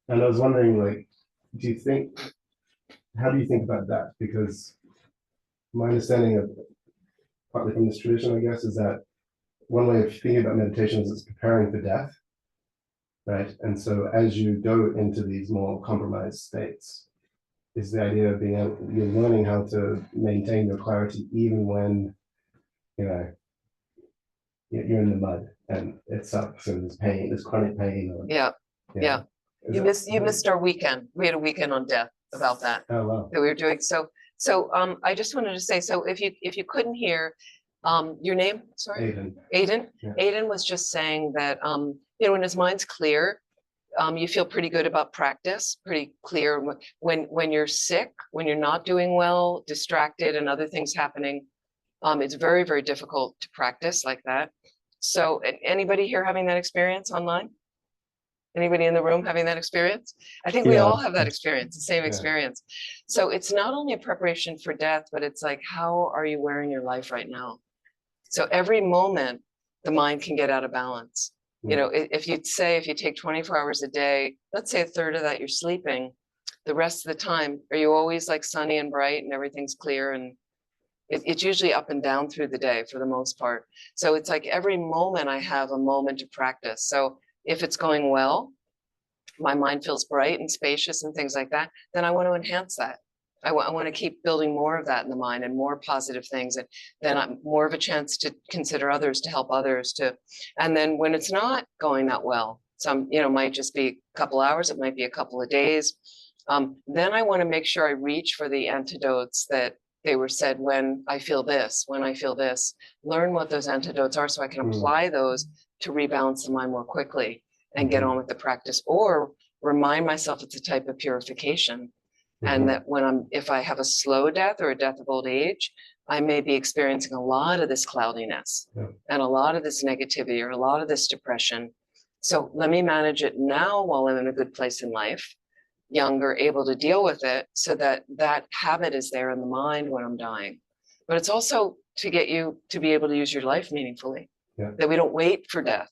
And I was wondering, like, how do you think about that? Because my understanding of, partly from this tradition, I guess, is that one way of thinking about meditation is it's preparing for death, right? And so as you go into these more compromised states, is the idea of being able, you're learning how to maintain your clarity even when, you know, you're in the mud and it sucks and there's pain, there's chronic pain. Or, Yeah. Is You that- missed our weekend. We had a weekend on death about that Oh, wow. we were doing. So I just wanted to say, so if you couldn't hear your name, sorry, Aiden. Yeah. Aiden was just saying that you know, when his mind's clear, you feel pretty good about practice, pretty clear. When you're sick, when you're not doing well, distracted and other things happening, it's very, very difficult to practice like that. So anybody here having that experience online? Anybody in the room having that experience? I think we Yeah. all have that experience, the same Yeah. experience. So it's not only a preparation for death, but it's like, how are you wearing your life right now? So every moment, the mind can get out of balance. You know, if you take 24 hours a day, let's say a third of that you're sleeping, the rest of the time, are you always like sunny and bright and everything's clear? And it's usually up and down through the day for the most part. So it's like every moment I have a moment to practice. So if it's going well, my mind feels bright and spacious and things like that, then I want to enhance that. I want to keep building more of that in the mind and more positive things. And then I'm more of a chance to consider others, to help others to, and then when it's not going that well, some, you know, might just be a couple hours, it might be a couple of days. Then I want to make sure I reach for the antidotes that they were said when I feel this, learn what those antidotes are so I can apply those to rebalance the mind more quickly and get on with the practice, or remind myself it's a type of purification. And that if I have a slow death or a death of old age, I may be experiencing a lot of this cloudiness and a lot of this negativity or a lot of this depression. So let me manage it now while I'm in a good place in life, younger, able to deal with it, so that that habit is there in the mind when I'm dying. But it's also to get you to be able to use your life meaningfully, that we don't wait for death,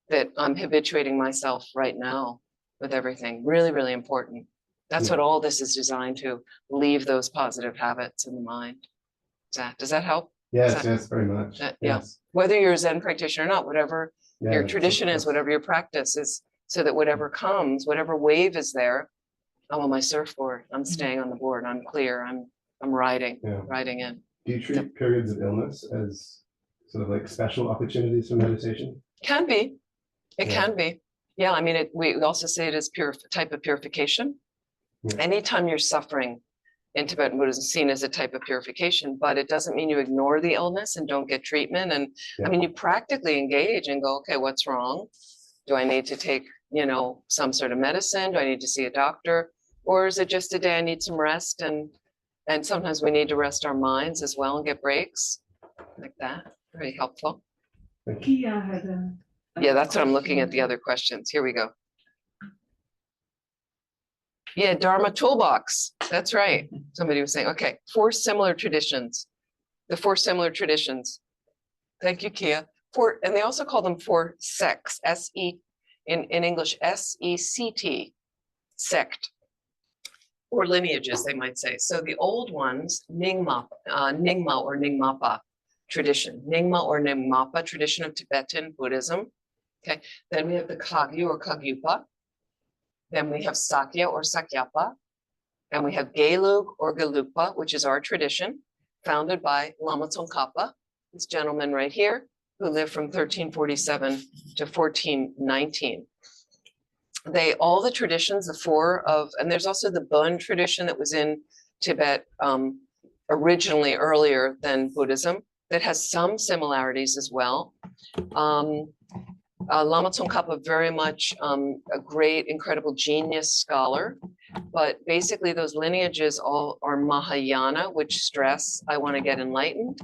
that I'm habituating myself right now with everything. Really, really important. That's what all this is designed to, leave those positive habits in the mind. Does that help? Yes, yes, very much. Yes. Whether you're a Zen practitioner or not, whatever Yeah, your that's- tradition is, whatever your practice is, so that whatever comes, whatever wave is there, I'm on my surfboard, I'm staying on the board, I'm clear, I'm riding in. Do you treat periods of illness as sort of like special opportunities for meditation? Can be, it can be. Yeah, I mean, we also say it as type of purification. Anytime you're suffering in Tibetan Buddhism is seen as a type of purification, but it doesn't mean you ignore the illness and don't get treatment. And I mean, you practically engage and go, okay, what's wrong? Do I need to take, you know, some sort of medicine? Do I need to see a doctor? Or is it just a day I need some rest? And sometimes we need to rest our minds as well and get breaks like that. Very helpful. Kia had Yeah, that's what I'm looking at, the question. other questions. Here we go. Yeah, Dharma toolbox. That's right. Somebody was saying, okay, 4 similar traditions. The 4 similar traditions. Thank you, Kia. And they also call them 4 sects, in English, SECT, sect, or lineages, they might say. So the old ones, Nyingma or Nyingmapa, tradition, Nyingma or Nyingmapa tradition of Tibetan Buddhism. Okay, then we have the Kagyu or Kagyupa. Then we have Sakya or Sakyapa. And we have Gelug or Gelugpa, which is our tradition, founded by Lama Tsongkhapa, this gentleman right here, who lived from 1347 to 1419. All the traditions, the four of, and there's also the Bön tradition that was in Tibet originally earlier than Buddhism, that has some similarities as well. Lama Tsongkhapa, very much a great, incredible genius scholar, but basically those lineages all are Mahayana, which stress, I want to get enlightened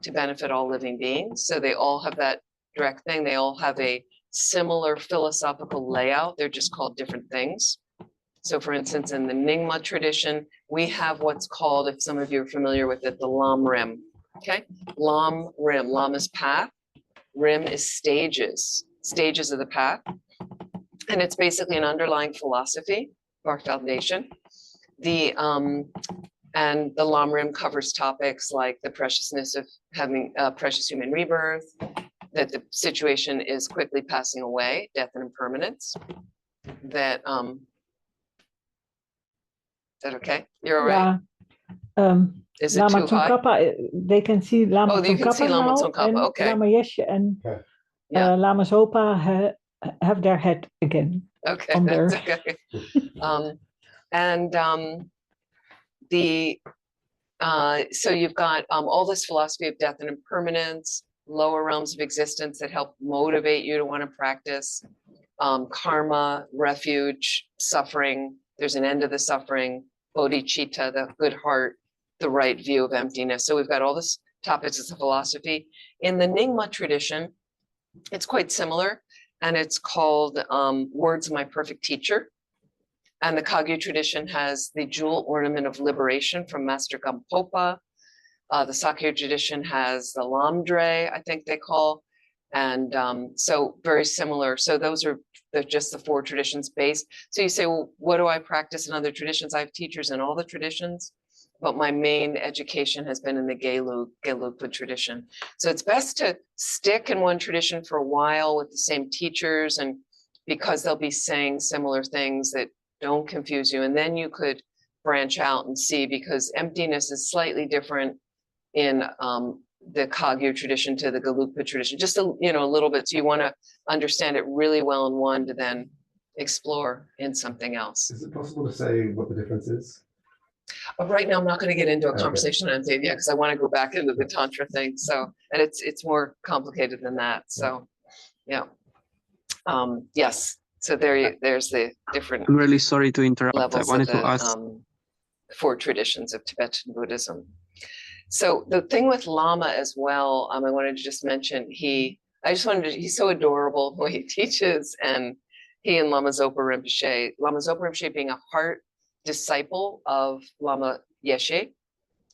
to benefit all living beings. So they all have that direct thing. They all have a similar philosophical layout. They're just called different things. So for instance, in the Nyingma tradition, we have what's called, if some of you are familiar with it, the Lam Rim. Okay, Lam Rim, Lam is path, Rim is stages of the path. And it's basically an underlying philosophy, our foundation. And the Lam Rim covers topics like the preciousness of having a precious human rebirth, that the situation is quickly passing away, death and impermanence, that, is that okay? You're all right? Yeah. Is it Lama too high? Tsongkhapa, they can see Lama Oh, you can see Tsongkhapa Lama now, Tsongkhapa, and okay. Lama Yeshe and Yeah. Lama Zopa have their head again. Okay, on that's there. okay. So you've got all this philosophy of death and impermanence, lower realms of existence that help motivate you to want to practice, karma, refuge, suffering. There's an end to the suffering, bodhicitta, the good heart, the right view of emptiness. So we've got all this topics of philosophy. In the Nyingma tradition, it's quite similar, and it's called Words of My Perfect Teacher. And the Kagyu tradition has the jewel ornament of liberation from Master Gampopa. The Sakya tradition has the Lamdre, I think they call, and so very similar. So those are just the four traditions based. So you say, well, what do I practice in other traditions? I have teachers in all the traditions, but my main education has been in the Gelugpa tradition. So it's best to stick in one tradition for a while with the same teachers, and because they'll be saying similar things that don't confuse you. And then you could branch out and see, because emptiness is slightly different in the Kagyu tradition to the Gelugpa tradition, just a little bit. So you want to understand it really well in one to then explore in something else. Is it possible to say what the difference is? Right now, I'm not going to get into a Okay. conversation on it yet, because I want to go back into the Tantra thing. So, and it's more complicated than that. So, yeah. Yes. So there's the different I'm really sorry to interrupt. I levels of wanted to the ask. four traditions of Tibetan Buddhism. So the thing with Lama as well, I wanted to just mention, he's so adorable the way he teaches, and he and Lama Zopa Rinpoche being a heart disciple of Lama Yeshe.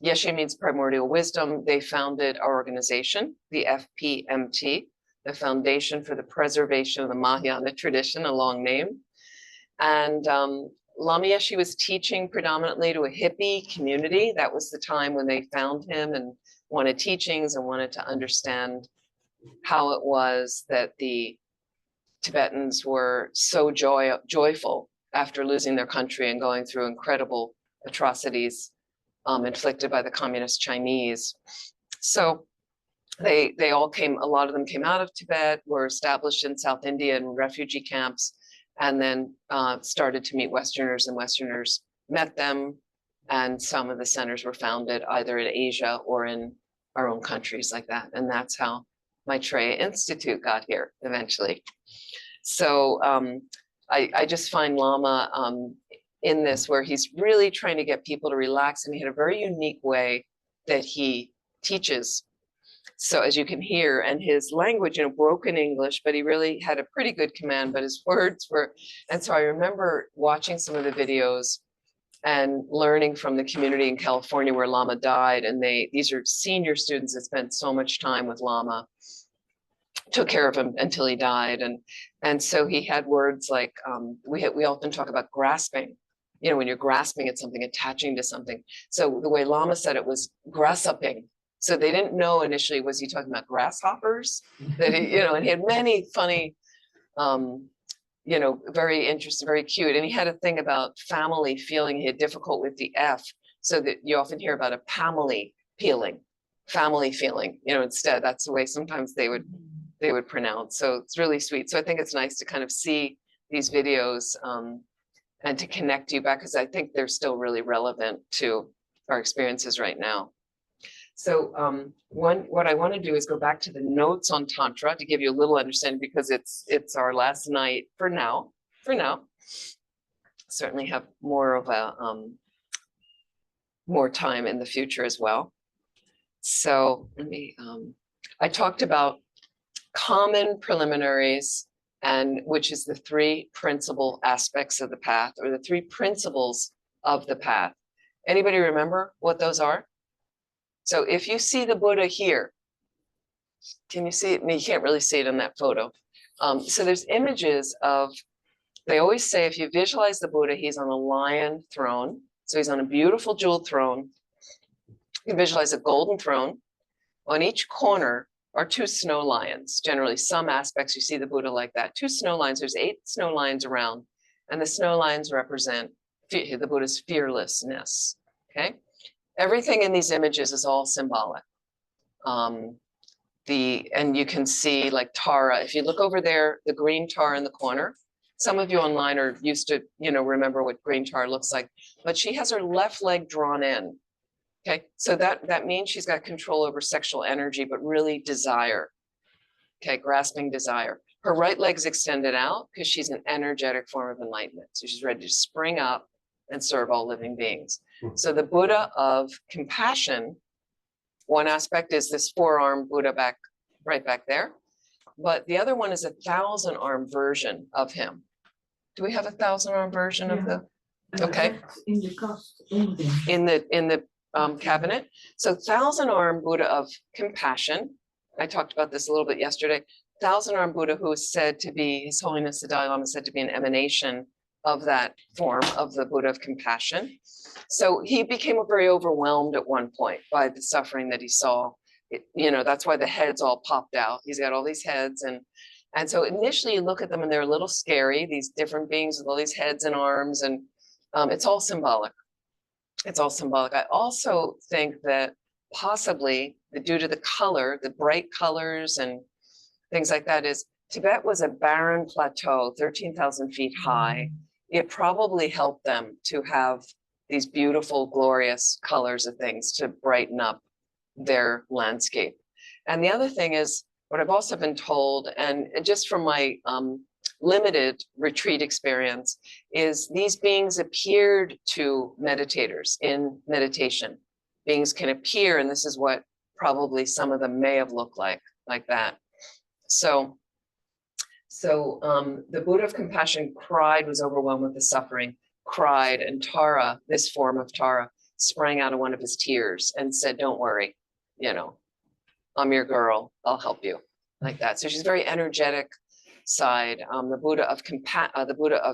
Yeshe means primordial wisdom. They founded our organization, the FPMT, the Foundation for the Preservation of the Mahayana Tradition, a long name. And Lama Yeshe was teaching predominantly to a hippie community. That was the time when they found him and wanted teachings and wanted to understand how it was that the Tibetans were so joyful after losing their country and going through incredible atrocities inflicted by the communist Chinese. So they all came, a lot of them came out of Tibet, were established in South India in refugee camps, and then started to meet Westerners, and Westerners met them. And some of the centers were founded either in Asia or in our own countries like that. And that's how Maitreya Institute got here eventually. So I just find Lama in this, where he's really trying to get people to relax, and he had a very unique way that he teaches. So as you can hear, and his language, broken English, but he really had a pretty good command, but his words were, and so I remember watching some of the videos and learning from the community in California where Lama died. And these are senior students that spent so much time with Lama, took care of him until he died. And so he had words like, we often talk about grasping, when you're grasping at something, attaching to something. So the way Lama said it was grassuping. So they didn't know initially, was he talking about grasshoppers? That he, and he had many funny, very interesting, very cute. And he had a thing about family feeling. He had difficult with the F, so that you often hear about a family feeling, instead. That's the way sometimes they would pronounce. So it's really sweet. So I think it's nice to kind of see these videos and to connect you back, because I think they're still really relevant to our experiences right now. So what I want to do is go back to the notes on Tantra to give you a little understanding, because it's our last night for now. Certainly have more of a more time in the future as well. So let me, I talked about common preliminaries, and which is the three principal aspects of the path, or the three principles of the path. Anybody remember what those are? So if you see the Buddha here, can you see it? You can't really see it in that photo. So there's images of, they always say, if you visualize the Buddha, he's on a lion throne. So he's on a beautiful jeweled throne. You can visualize a golden throne. On each corner are two snow lions. Generally, some aspects you see the Buddha like that. Two snow lions, there's 8 snow lions around, and the snow lions represent the Buddha's fearlessness, okay? Everything in these images is all symbolic. And you can see like Tara, if you look over there, the green Tara in the corner, some of you online are used to, remember what green Tara looks like, but she has her left leg drawn in. Okay, so that means she's got control over sexual energy, but really desire. Okay, grasping desire. Her right leg's extended out because she's an energetic form of enlightenment. So she's ready to spring up and serve all living beings. So the Buddha of compassion, one aspect is this 4-armed Buddha right back there. But the other one is a 1,000-armed version of him. Do we have a 1,000-armed version of the? Okay. In the cast. In the cabinet. So 1,000-armed Buddha of compassion. I talked about this a little bit yesterday. 1,000-armed Buddha, who is said to be, His Holiness the Dalai Lama is said to be an emanation of that form of the Buddha of compassion. So he became very overwhelmed at one point by the suffering that he saw. That's why the heads all popped out. He's got all these heads, and so initially you look at them and they're a little scary, these different beings with all these heads and arms, and it's all symbolic. It's all symbolic. I also think that possibly due to the color, the bright colors and things like that, is Tibet was a barren plateau, 13,000 feet high. It probably helped them to have these beautiful, glorious colors of things to brighten up their landscape. And the other thing is, what I've also been told, and just from my limited retreat experience, is these beings appeared to meditators in meditation. Beings can appear, and this is what probably some of them may have looked like that. So the Buddha of compassion cried, was overwhelmed with the suffering, cried, and Tara, this form of Tara, sprang out of one of his tears and said, "Don't worry, I'm your girl, I'll help you," like that. So she's very energetic side. The Buddha of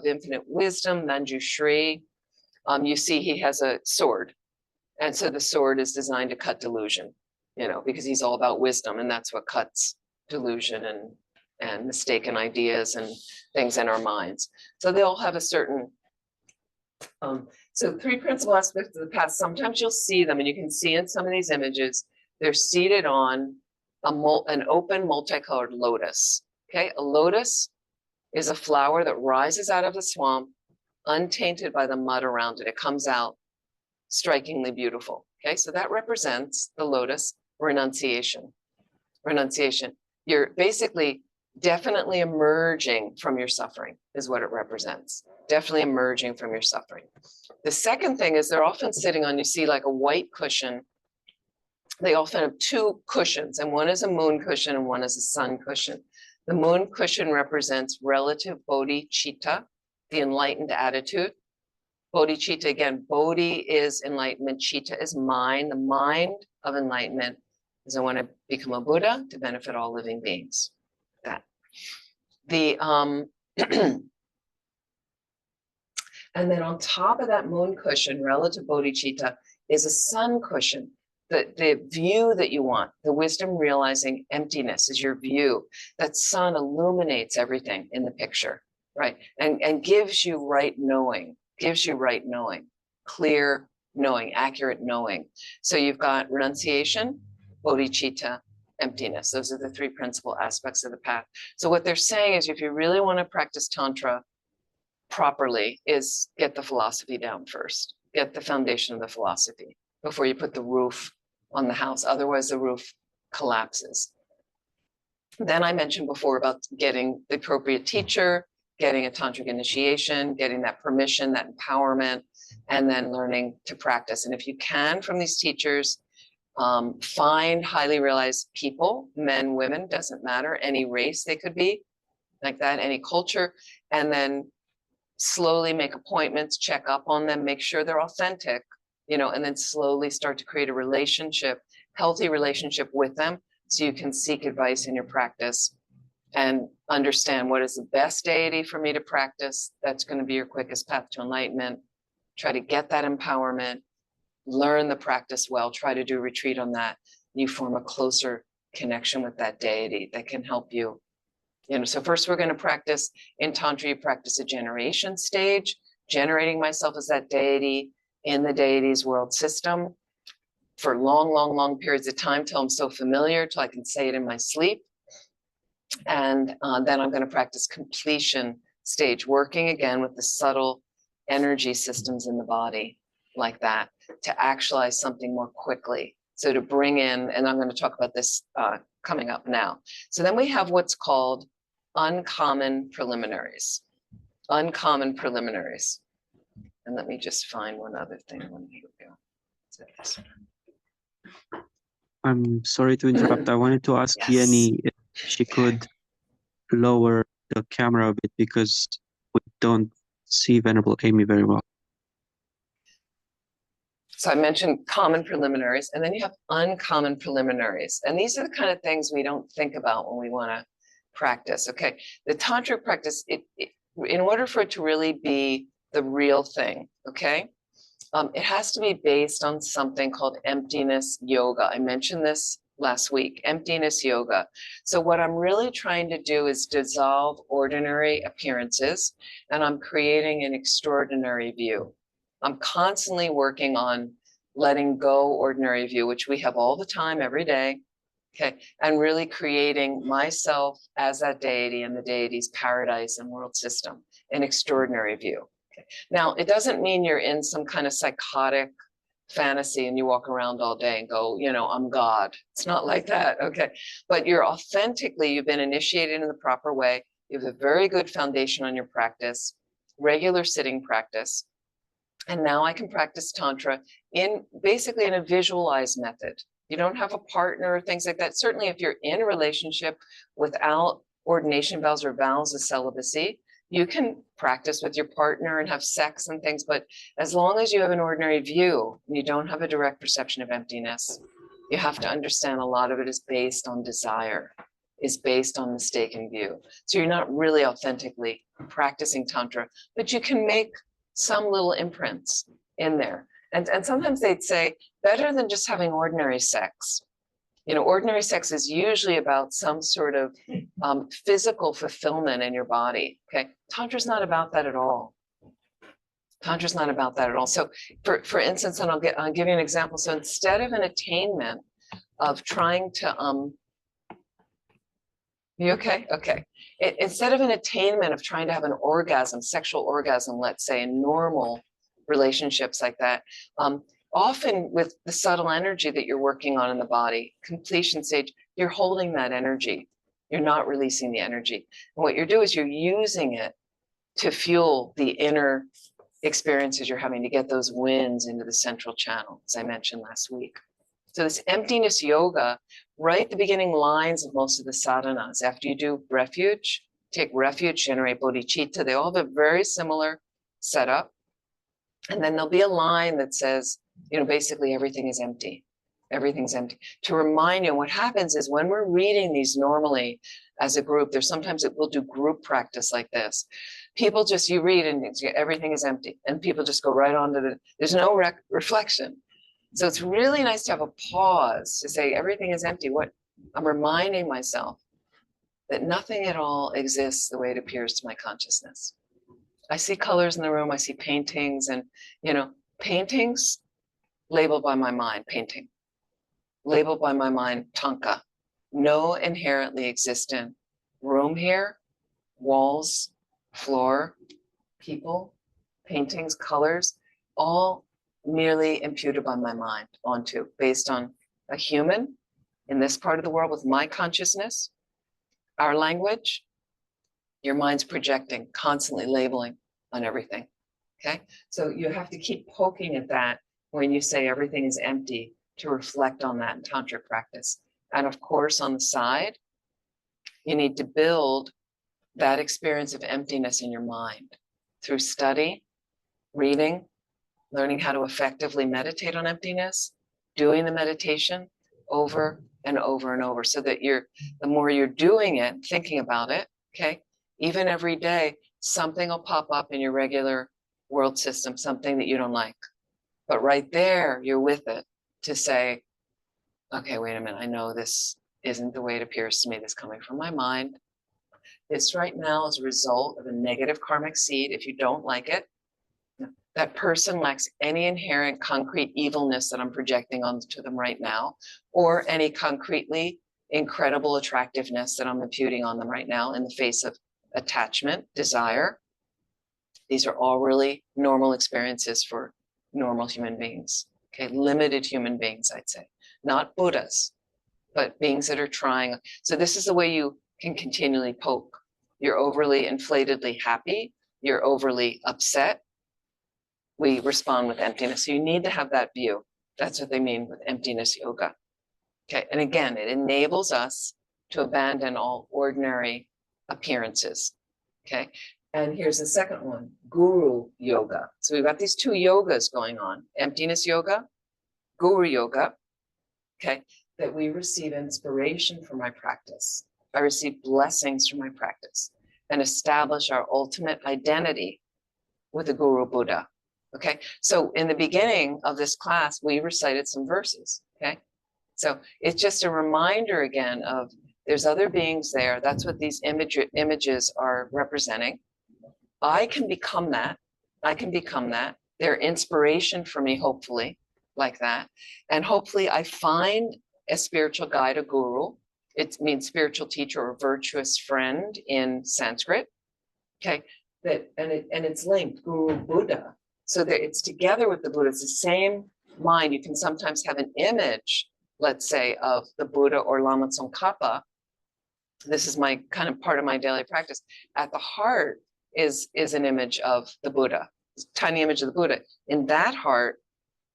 infinite wisdom, Manjushri, you see he has a sword. And so the sword is designed to cut delusion, because he's all about wisdom, and that's what cuts delusion and mistaken ideas and things in our minds. So they all have a certain, so 3 principal aspects of the path. Sometimes you'll see them, and you can see in some of these images, they're seated on an open multicolored lotus. Okay, a lotus is a flower that rises out of the swamp, untainted by the mud around it. It comes out strikingly beautiful. Okay, so that represents the lotus, renunciation. Renunciation. You're basically definitely emerging from your suffering is what it represents. Definitely emerging from your suffering. The second thing is they're often sitting on, you see like a white cushion. They often have 2 cushions, and one is a moon cushion and one is a sun cushion. The moon cushion represents relative bodhicitta, the enlightened attitude. Bodhicitta, again, bodhi is enlightenment, citta is mind. The mind of enlightenment is I want to become a Buddha to benefit all living beings. That. And then on top of that moon cushion, relative bodhicitta, is a sun cushion. the view that you want, the wisdom realizing emptiness is your view. That sun illuminates everything in the picture, right? And gives you right knowing, clear knowing, accurate knowing. So you've got renunciation, bodhicitta, emptiness. Those are the three principal aspects of the path. So what they're saying is if you really want to practice Tantra properly, is get the philosophy down first. Get the foundation of the philosophy before you put the roof on the house. Otherwise, the roof collapses. Then I mentioned before about getting the appropriate teacher, getting a tantric initiation, getting that permission, that empowerment, and then learning to practice. And if you can, from these teachers, find highly realized people, men, women, doesn't matter, any race they could be, like that, any culture, and then slowly make appointments, check up on them, make sure they're authentic, and then slowly start to create a relationship, healthy relationship with them, so you can seek advice in your practice and understand what is the best deity for me to practice. That's going to be your quickest path to enlightenment. Try to get that empowerment, learn the practice well, try to do a retreat on that. You form a closer connection with that deity that can help you. So first we're going to practice in Tantra, you practice a generation stage, generating myself as that deity in the deity's world system for long periods of time till I'm so familiar, till I can say it in my sleep. And then I'm going to practice completion stage, working again with the subtle energy systems in the body like that to actualize something more quickly. So to bring in, and I'm going to talk about this coming up now. So then we have what's called uncommon preliminaries. Uncommon preliminaries. And let me just find one other thing. Here we go. I'm sorry to interrupt. I wanted to ask Yes. Yenny if she could lower the camera a bit because we don't see Venerable Amy very well. So I mentioned common preliminaries, and then you have uncommon preliminaries. And these are the kind of things we don't think about when we want to practice. Okay, the tantric practice, in order for it to really be the real thing, okay, it has to be based on something called emptiness yoga. I mentioned this last week, emptiness yoga. So what I'm really trying to do is dissolve ordinary appearances, and I'm creating an extraordinary view. I'm constantly working on letting go ordinary view, which we have all the time, every day, okay, and really creating myself as that deity and the deity's paradise and world system, an extraordinary view. Okay. Now, it doesn't mean you're in some kind of psychotic fantasy and you walk around all day and go, I'm God. It's not like that, okay? But you're authentically, you've been initiated in the proper way. You have a very good foundation on your practice, regular sitting practice. And now I can practice Tantra basically in a visualized method. You don't have a partner or things like that. Certainly if you're in a relationship without ordination vows or vows of celibacy, you can practice with your partner and have sex and things, but as long as you have an ordinary view and you don't have a direct perception of emptiness, you have to understand a lot of it is based on desire, is based on mistaken view. So you're not really authentically practicing Tantra, but you can make some little imprints in there. And sometimes they'd say, better than just having ordinary sex. Ordinary sex is usually about some sort of physical fulfillment in your body, okay? Tantra's not about that at all. Tantra's not about that at all. So for instance, and I'll give you an example. So instead of an attainment of trying to, you okay? Okay. Instead of an attainment of trying to have an orgasm, sexual orgasm, let's say, in normal relationships like that, often with the subtle energy that you're working on in the body, completion stage, you're holding that energy. You're not releasing the energy. And what you're doing is you're using it to fuel the inner experiences you're having to get those winds into the central channel, as I mentioned last week. So this emptiness yoga, right at the beginning lines of most of the sadhanas, after you do refuge, take refuge, generate bodhicitta, they all have a very similar setup. And then there'll be a line that says, basically everything is empty. Everything's empty. To remind you, what happens is when we're reading these normally as a group, sometimes we'll do group practice like this. People you read and everything is empty. And people just go right on to there's no reflection. So it's really nice to have a pause to say everything is empty. What I'm reminding myself that nothing at all exists the way it appears to my consciousness. I see colors in the room, I see paintings, and paintings labeled by my mind, painting, labeled by my mind, tanka. No inherently existent room here, walls, floor, people, paintings, colors, all merely imputed by my mind onto, based on a human in this part of the world with my consciousness, our language. Your mind's projecting, constantly labeling on everything. Okay, so you have to keep poking at that when you say everything is empty, to reflect on that in tantric practice. And of course, on the side, you need to build that experience of emptiness in your mind through study, reading, learning how to effectively meditate on emptiness, doing the meditation over and over and over, so that the more you're doing it, thinking about it, okay, even every day, something will pop up in your regular world system, something that you don't like. But right there, you're with it to say, okay, wait a minute, I know this isn't the way it appears to me. This coming from my mind. This right now is a result of a negative karmic seed. If you don't like it, that person lacks any inherent concrete evilness that I'm projecting onto them right now, or any concretely incredible attractiveness that I'm imputing on them right now in the face of attachment, desire. These are all really normal experiences for normal human beings, okay? Limited human beings, I'd say. Not Buddhas, but beings that are trying. So this is the way you can continually poke. You're overly inflatedly happy. You're overly upset. We respond with emptiness. So you need to have that view. That's what they mean with emptiness yoga. Okay, and again, it enables us to abandon all ordinary appearances. Okay, and here's the second one, guru yoga. So we've got these two yogas going on, emptiness yoga, guru yoga, okay, that we receive inspiration from my practice. I receive blessings from my practice and establish our ultimate identity with the Guru Buddha. Okay, so in the beginning of this class, we recited some verses. Okay, so it's just a reminder again of there's other beings there. That's what these images are representing. I can become that. I can become that. They're inspiration for me, hopefully, like that. And hopefully I find a spiritual guide, a guru. It means spiritual teacher or virtuous friend in Sanskrit. Okay, it's linked, Guru Buddha. So that it's together with the Buddha. It's the same mind. You can sometimes have an image, let's say, of the Buddha or Lama Tsongkhapa. This is my kind of part of my daily practice. At the heart is an image of the Buddha, tiny image of the Buddha. In that heart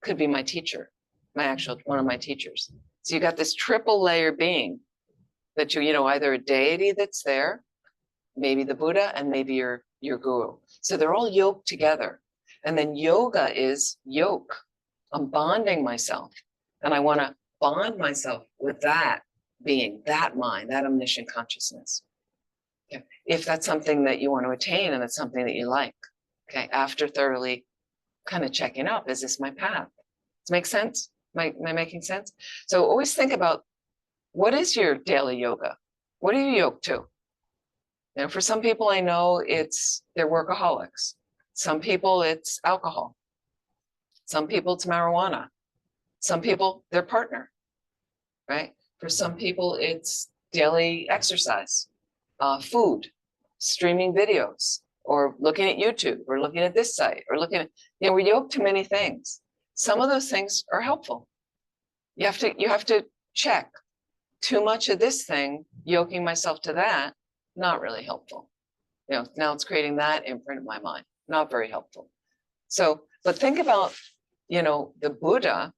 could be my teacher, one of my teachers. So you got this triple layer being that either a deity that's there, maybe the Buddha, and maybe your guru. So they're all yoked together. And then yoga is yoke. I'm bonding myself. And I want to bond myself with that being, that mind, that omniscient consciousness. Okay. If that's something that you want to attain and it's something that you like. Okay. After thoroughly kind of checking up, is this my path? Does it make sense? Am I making sense? So always think about, what is your daily yoga? What are you yoked to? For some people I know they're workaholics. Some people it's alcohol. Some people it's marijuana. Some people their partner, right? For some people it's daily exercise, food, streaming videos, or looking at YouTube, or looking at this site, or looking at, we're yoked to many things. Some of those things are helpful. You have to check. Too much of this thing, yoking myself to that, not really helpful. Now it's creating that imprint in my mind, not very helpful. So, but think about, the Buddha,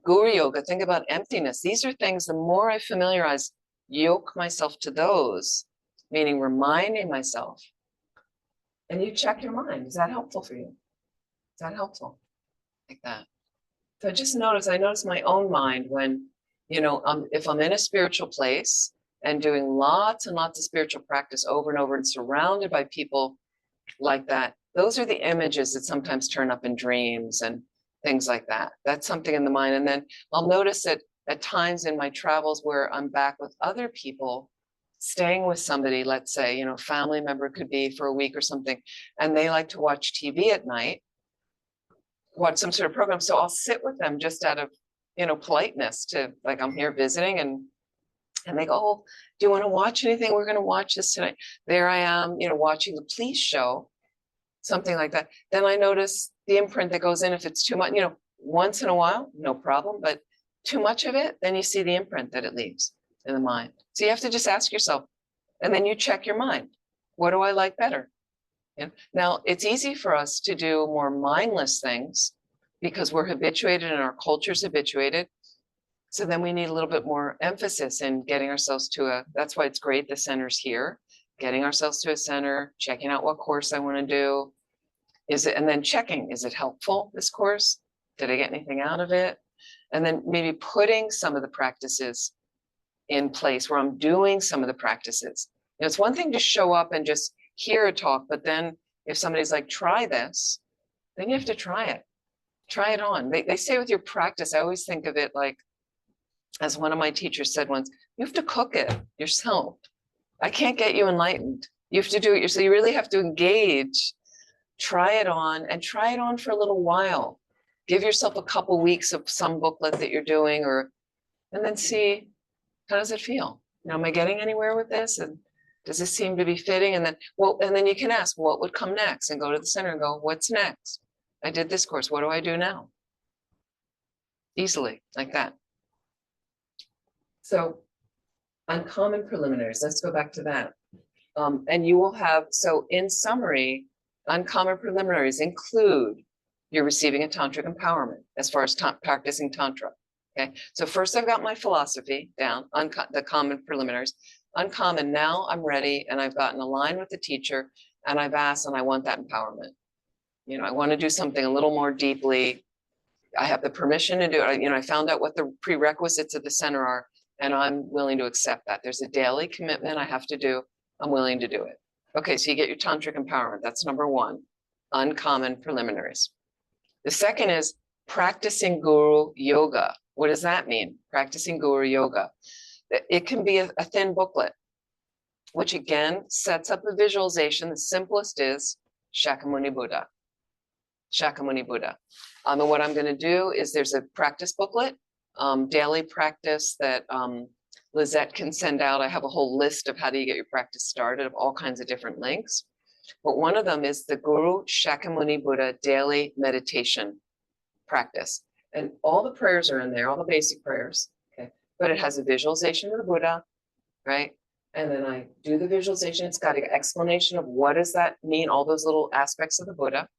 Guru Yoga, think about emptiness. These are things, the more I familiarize, yoke myself to those, meaning reminding myself. And you check your mind. Is that helpful for you? Is that helpful? Like that. So I notice my own mind when, if I'm in a spiritual place and doing lots and lots of spiritual practice over and over and surrounded by people like that, those are the images that sometimes turn up in dreams and things like that. That's something in the mind. And then I'll notice that at times in my travels where I'm back with other people, staying with somebody, let's say, family member could be for a week or something, and they like to watch TV at night, watch some sort of program. So I'll sit with them just out of, politeness to, like, I'm here visiting, and they go, "Oh, do you want to watch anything? We're going to watch this tonight." There I am, watching the police show, something like that. Then I notice the imprint that goes in. If it's too much, once in a while, no problem, but too much of it, then you see the imprint that it leaves in the mind. So you have to just ask yourself, and then you check your mind. What do I like better? Now, it's easy for us to do more mindless things because we're habituated and our culture's habituated. So then we need a little bit more emphasis in getting ourselves to that's why it's great the center's here, getting ourselves to a center, checking out what course I want to do. And then checking, is it helpful, this course? Did I get anything out of it? And then maybe putting some of the practices in place where I'm doing some of the practices. It's one thing to show up and just hear a talk, but then if somebody's like, try this, then you have to try it on. They say with your practice, I always think of it like, as one of my teachers said once, you have to cook it yourself. I can't get you enlightened. You have to do it yourself. So you really have to engage, try it on, and try it on for a little while. Give yourself a couple weeks of some booklet that you're doing, and then see, how does it feel? Am I getting anywhere with this? And does this seem to be fitting? And then you can ask, what would come next? And go to the center and go, what's next? I did this course. What do I do now? Easily, like that. So uncommon preliminaries, let's go back to that. And you will have, so in summary, uncommon preliminaries include you're receiving a tantric empowerment as far as practicing tantra. Okay, so first I've got my philosophy down, the common preliminaries. Uncommon, now I'm ready and I've gotten aligned with the teacher and I've asked and I want that empowerment. I want to do something a little more deeply. I have the permission to do it. I found out what the prerequisites of the center are, and I'm willing to accept that. There's a daily commitment I have to do. I'm willing to do it. Okay, so you get your tantric empowerment. That's number one, uncommon preliminaries. The second is practicing guru yoga. What does that mean? Practicing guru yoga. It can be a thin booklet, which again sets up a visualization. The simplest is Shakyamuni Buddha. Shakyamuni Buddha. And what I'm going to do is there's a practice booklet, daily practice that Lizette can send out. I have a whole list of how do you get your practice started of all kinds of different links. But one of them is the Guru Shakyamuni Buddha daily meditation practice. And all the prayers are in there, all the basic prayers. Okay. But it has a visualization of the Buddha, right? And then I do the visualization. It's got an explanation of what does that mean, all those little aspects of the Buddha.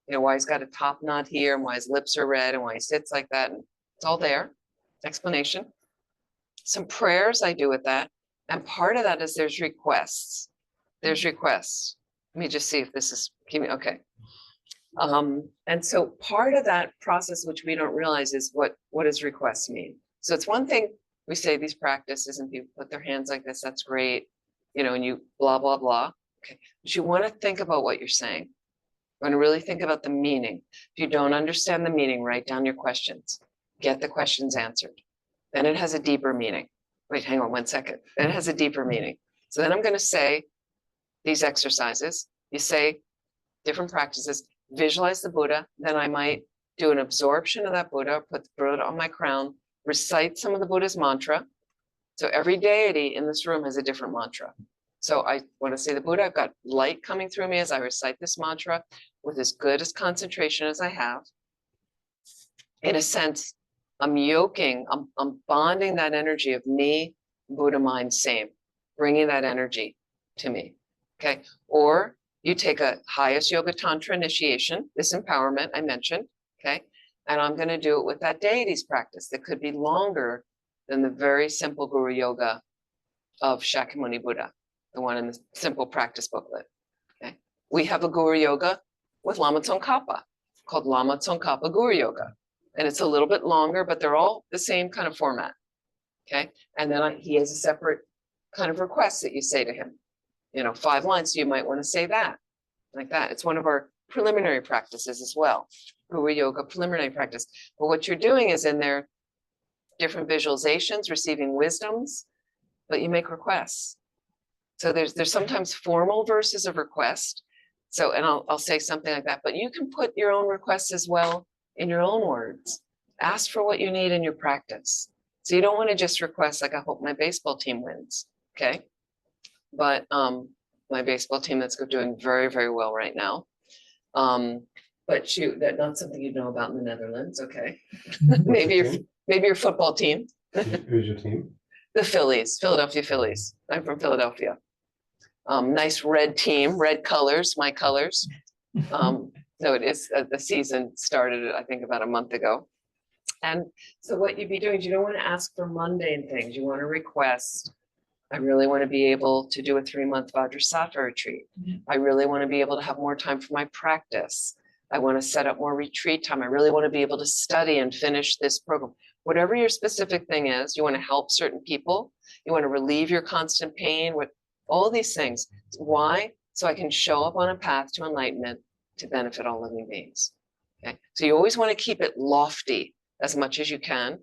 Why he's got a top knot here and why his lips are red and why he sits like that. And it's all there, explanation. Some prayers I do with that. And part of that is there's requests. There's requests. Let me just see if this is, okay. And so part of that process, which we don't realize, is what does requests mean? So it's one thing we say these practices and people put their hands like this, that's great, and you blah, blah, blah. Okay. But you want to think about what you're saying. You want to really think about the meaning. If you don't understand the meaning, write down your questions. Get the questions answered. Then it has a deeper meaning. Wait, hang on one second. Then it has a deeper meaning. So then I'm going to say these exercises. You say different practices, visualize the Buddha. Then I might do an absorption of that Buddha, put the Buddha on my crown, recite some of the Buddha's mantra. So every deity in this room has a different mantra. So I want to say the Buddha, I've got light coming through me as I recite this mantra with as good as concentration as I have. In a sense, I'm yoking, I'm bonding that energy of me, Buddha mind, same, bringing that energy to me, okay? Or you take a highest yoga tantra initiation, this empowerment I mentioned, okay? And I'm gonna do it with that deity's practice that could be longer than the very simple guru yoga of Shakyamuni Buddha, the one in the simple practice booklet, okay? We have a guru yoga with Lama Tsongkhapa called Lama Tsongkhapa Guru Yoga. And it's a little bit longer, but they're all the same kind of format, okay? And then he has a separate kind of request that you say to him. 5 lines, so you might want to say that, like that. It's one of our preliminary practices as well. Guru yoga preliminary practice. But what you're doing is in there, different visualizations, receiving wisdoms, but you make requests. So there's sometimes formal verses of request. So, and I'll say something like that, but you can put your own requests as well in your own words. Ask for what you need in your practice. So you don't want to just request like, I hope my baseball team wins, okay? But my baseball team that's doing very, very well right now. But shoot, that's not something you know about in the Netherlands, okay? maybe your football team. Who's your team? The Phillies, Philadelphia Phillies. I'm from Philadelphia. Nice red team, red colors, my colors. So it is, the season started, I think, about a month ago. And so what you'd be doing is you don't want to ask for mundane things. You want to request, I really want to be able to do a 3-month Vajrasattva retreat. I really want to be able to have more time for my practice. I want to set up more retreat time. I really want to be able to study and finish this program. Whatever your specific thing is, you want to help certain people. You want to relieve your constant pain with all these things. Why? So I can show up on a path to enlightenment to benefit all living beings. Okay. So you always want to keep it lofty as much as you can.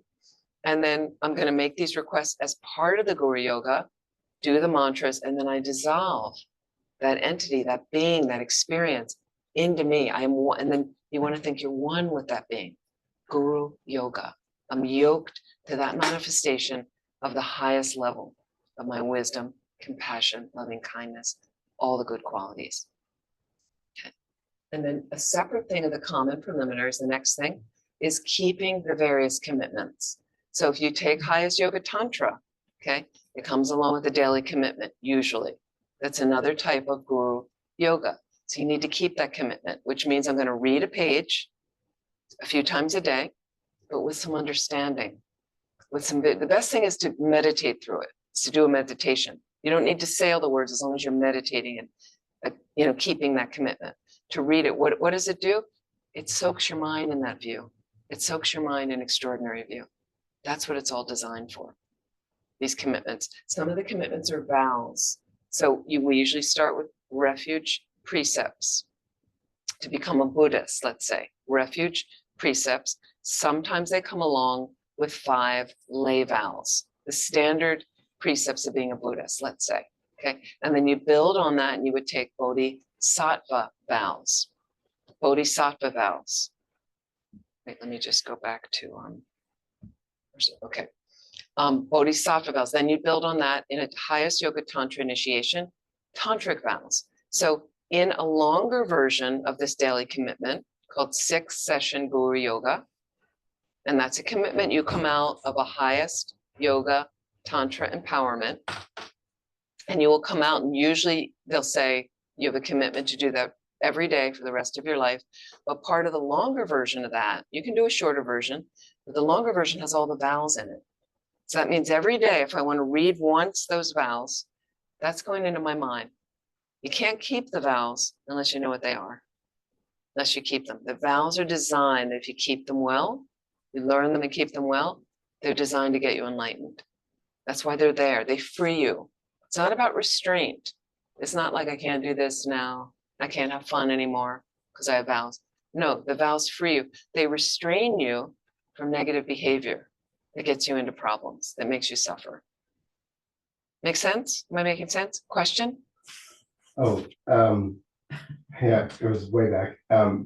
And then I'm going to make these requests as part of the Guru Yoga, do the mantras, and then I dissolve that entity, that being, that experience into me. I am one, and then you want to think you're one with that being. Guru Yoga. I'm yoked to that manifestation of the highest level of my wisdom, compassion, loving kindness, all the good qualities. Okay. And then a separate thing of the common preliminaries, the next thing is keeping the various commitments. So if you take highest yoga tantra, okay, it comes along with a daily commitment, usually. That's another type of guru yoga. So you need to keep that commitment, which means I'm going to read a page a few times a day, but with some understanding. The best thing is to meditate through it, is to do a meditation. You don't need to say all the words as long as you're meditating and keeping that commitment. To read it, what does it do? It soaks your mind in that view. It soaks your mind in extraordinary view. That's what it's all designed for, these commitments. Some of the commitments are vows. So we usually start with refuge precepts. To become a Buddhist, let's say, refuge precepts. Sometimes they come along with 5 lay vows, the standard precepts of being a Buddhist, let's say, okay? And then you build on that and you would take bodhisattva vows. Bodhisattva vows. Wait, let me just go back to, okay. Bodhisattva vows, then you build on that in a highest yoga tantra initiation, tantric vows. So in a longer version of this daily commitment called 6-session Guru Yoga, and that's a commitment you come out of a highest yoga tantra empowerment, and you will come out and usually they'll say you have a commitment to do that every day for the rest of your life. But part of the longer version of that, you can do a shorter version, but the longer version has all the vows in it. So that means every day, if I want to read once those vows, that's going into my mind. You can't keep the vows unless you know what they are, unless you keep them. The vows are designed, if you keep them well, you learn them and keep them well, they're designed to get you enlightened. That's why they're there. They free you. It's not about restraint. It's not like I can't do this now. I can't have fun anymore because I have vows. No, the vows free you. They restrain you from negative behavior that gets you into problems, that makes you suffer. Make sense? Am I making sense? Question? Oh, yeah, it was way back.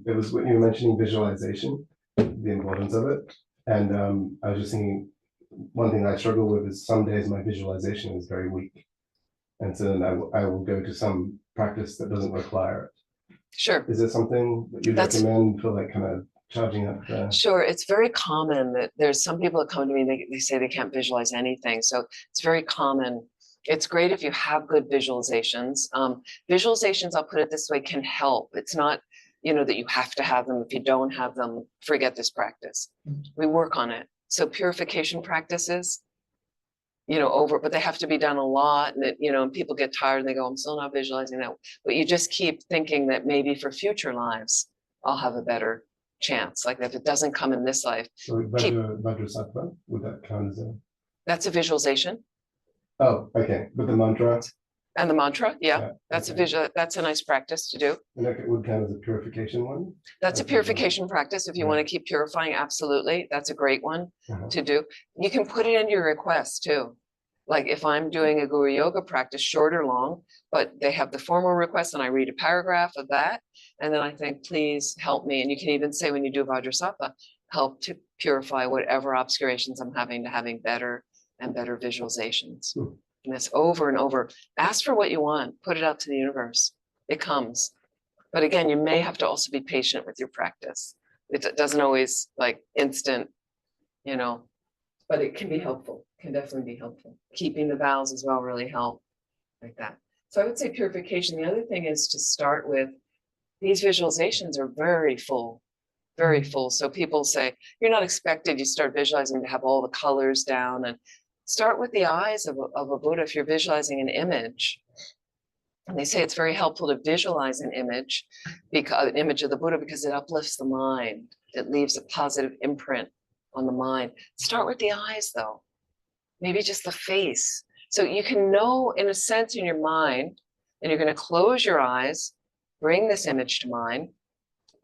It was when you were mentioning visualization, the importance of it. And I was just thinking, one thing I struggle with is some days my visualization is very weak. And so then I will go to some practice that doesn't require it. Sure. Is there something that you'd recommend for like kind of charging up? Sure. It's very common that there's some people that come to me, they say they can't visualize anything. So it's very common. It's great if you have good visualizations. Visualizations, I'll put it this way, can help. It's not, that you have to have them. If you don't have them, forget this practice. We work on it. So purification practices, but they have to be done a lot, and and people get tired and they go, I'm still not visualizing that. But you just keep thinking that maybe for future lives, I'll have a better chance. Like if it doesn't come in this life. So Vajrasattva, would that count as a? That's a visualization. Oh, okay. But the mantra? And the mantra, yeah, Yeah, that's a okay. visual, that's a nice practice to do. And that would count as a purification one? That's a Okay, purification practice. If you want to keep purifying, absolutely. That's a great one to do. You can put it in your request too. Like if I'm doing a guru yoga practice, short or long, but they have the formal request and I read a paragraph of that. And then I think, please help me. And you can even say when you do Vajrasattva, help to purify whatever obscurations I'm having to having better and better visualizations. Hmm. And this over and over. Ask for what you want, put it out to the universe. It comes. But again, you may have to also be patient with your practice. It doesn't always like instant, you know, but it can be helpful, can definitely be helpful. Keeping the vows as well really help like that. So I would say purification. The other thing is to start with, these visualizations are very full, very full. So people say, you're not expected, you start visualizing to have all the colors down, and start with the eyes of a Buddha if you're visualizing an image. And they say it's very helpful to visualize an image of the Buddha because it uplifts the mind. It leaves a positive imprint on the mind. Start with the eyes though, maybe just the face. So you can know in a sense in your mind, and you're going to close your eyes, bring this image to mind,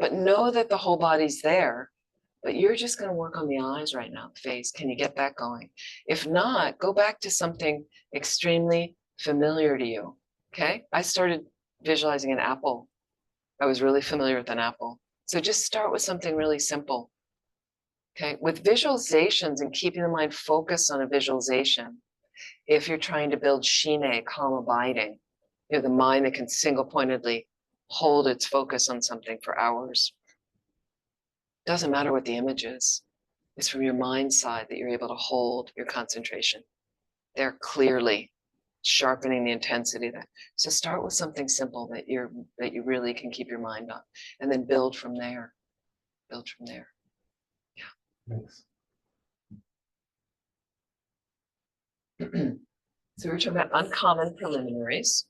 but know that the whole body's there. But you're just going to work on the eyes right now, the face. Can you get that going? If not, go back to something extremely familiar to you. Okay, I started visualizing an apple. I was really familiar with an apple. So just start with something really simple. Okay, with visualizations and keeping the mind focused on a visualization, if you're trying to build shine, calm abiding, you know, the mind that can single-pointedly hold its focus on something for hours. Doesn't matter what the image is. It's from your mind side that you're able to hold your concentration. They're clearly sharpening the intensity there. So start with something simple that you really can keep your mind on, and then build from there. Build from there. Thanks. So we're talking about uncommon preliminaries.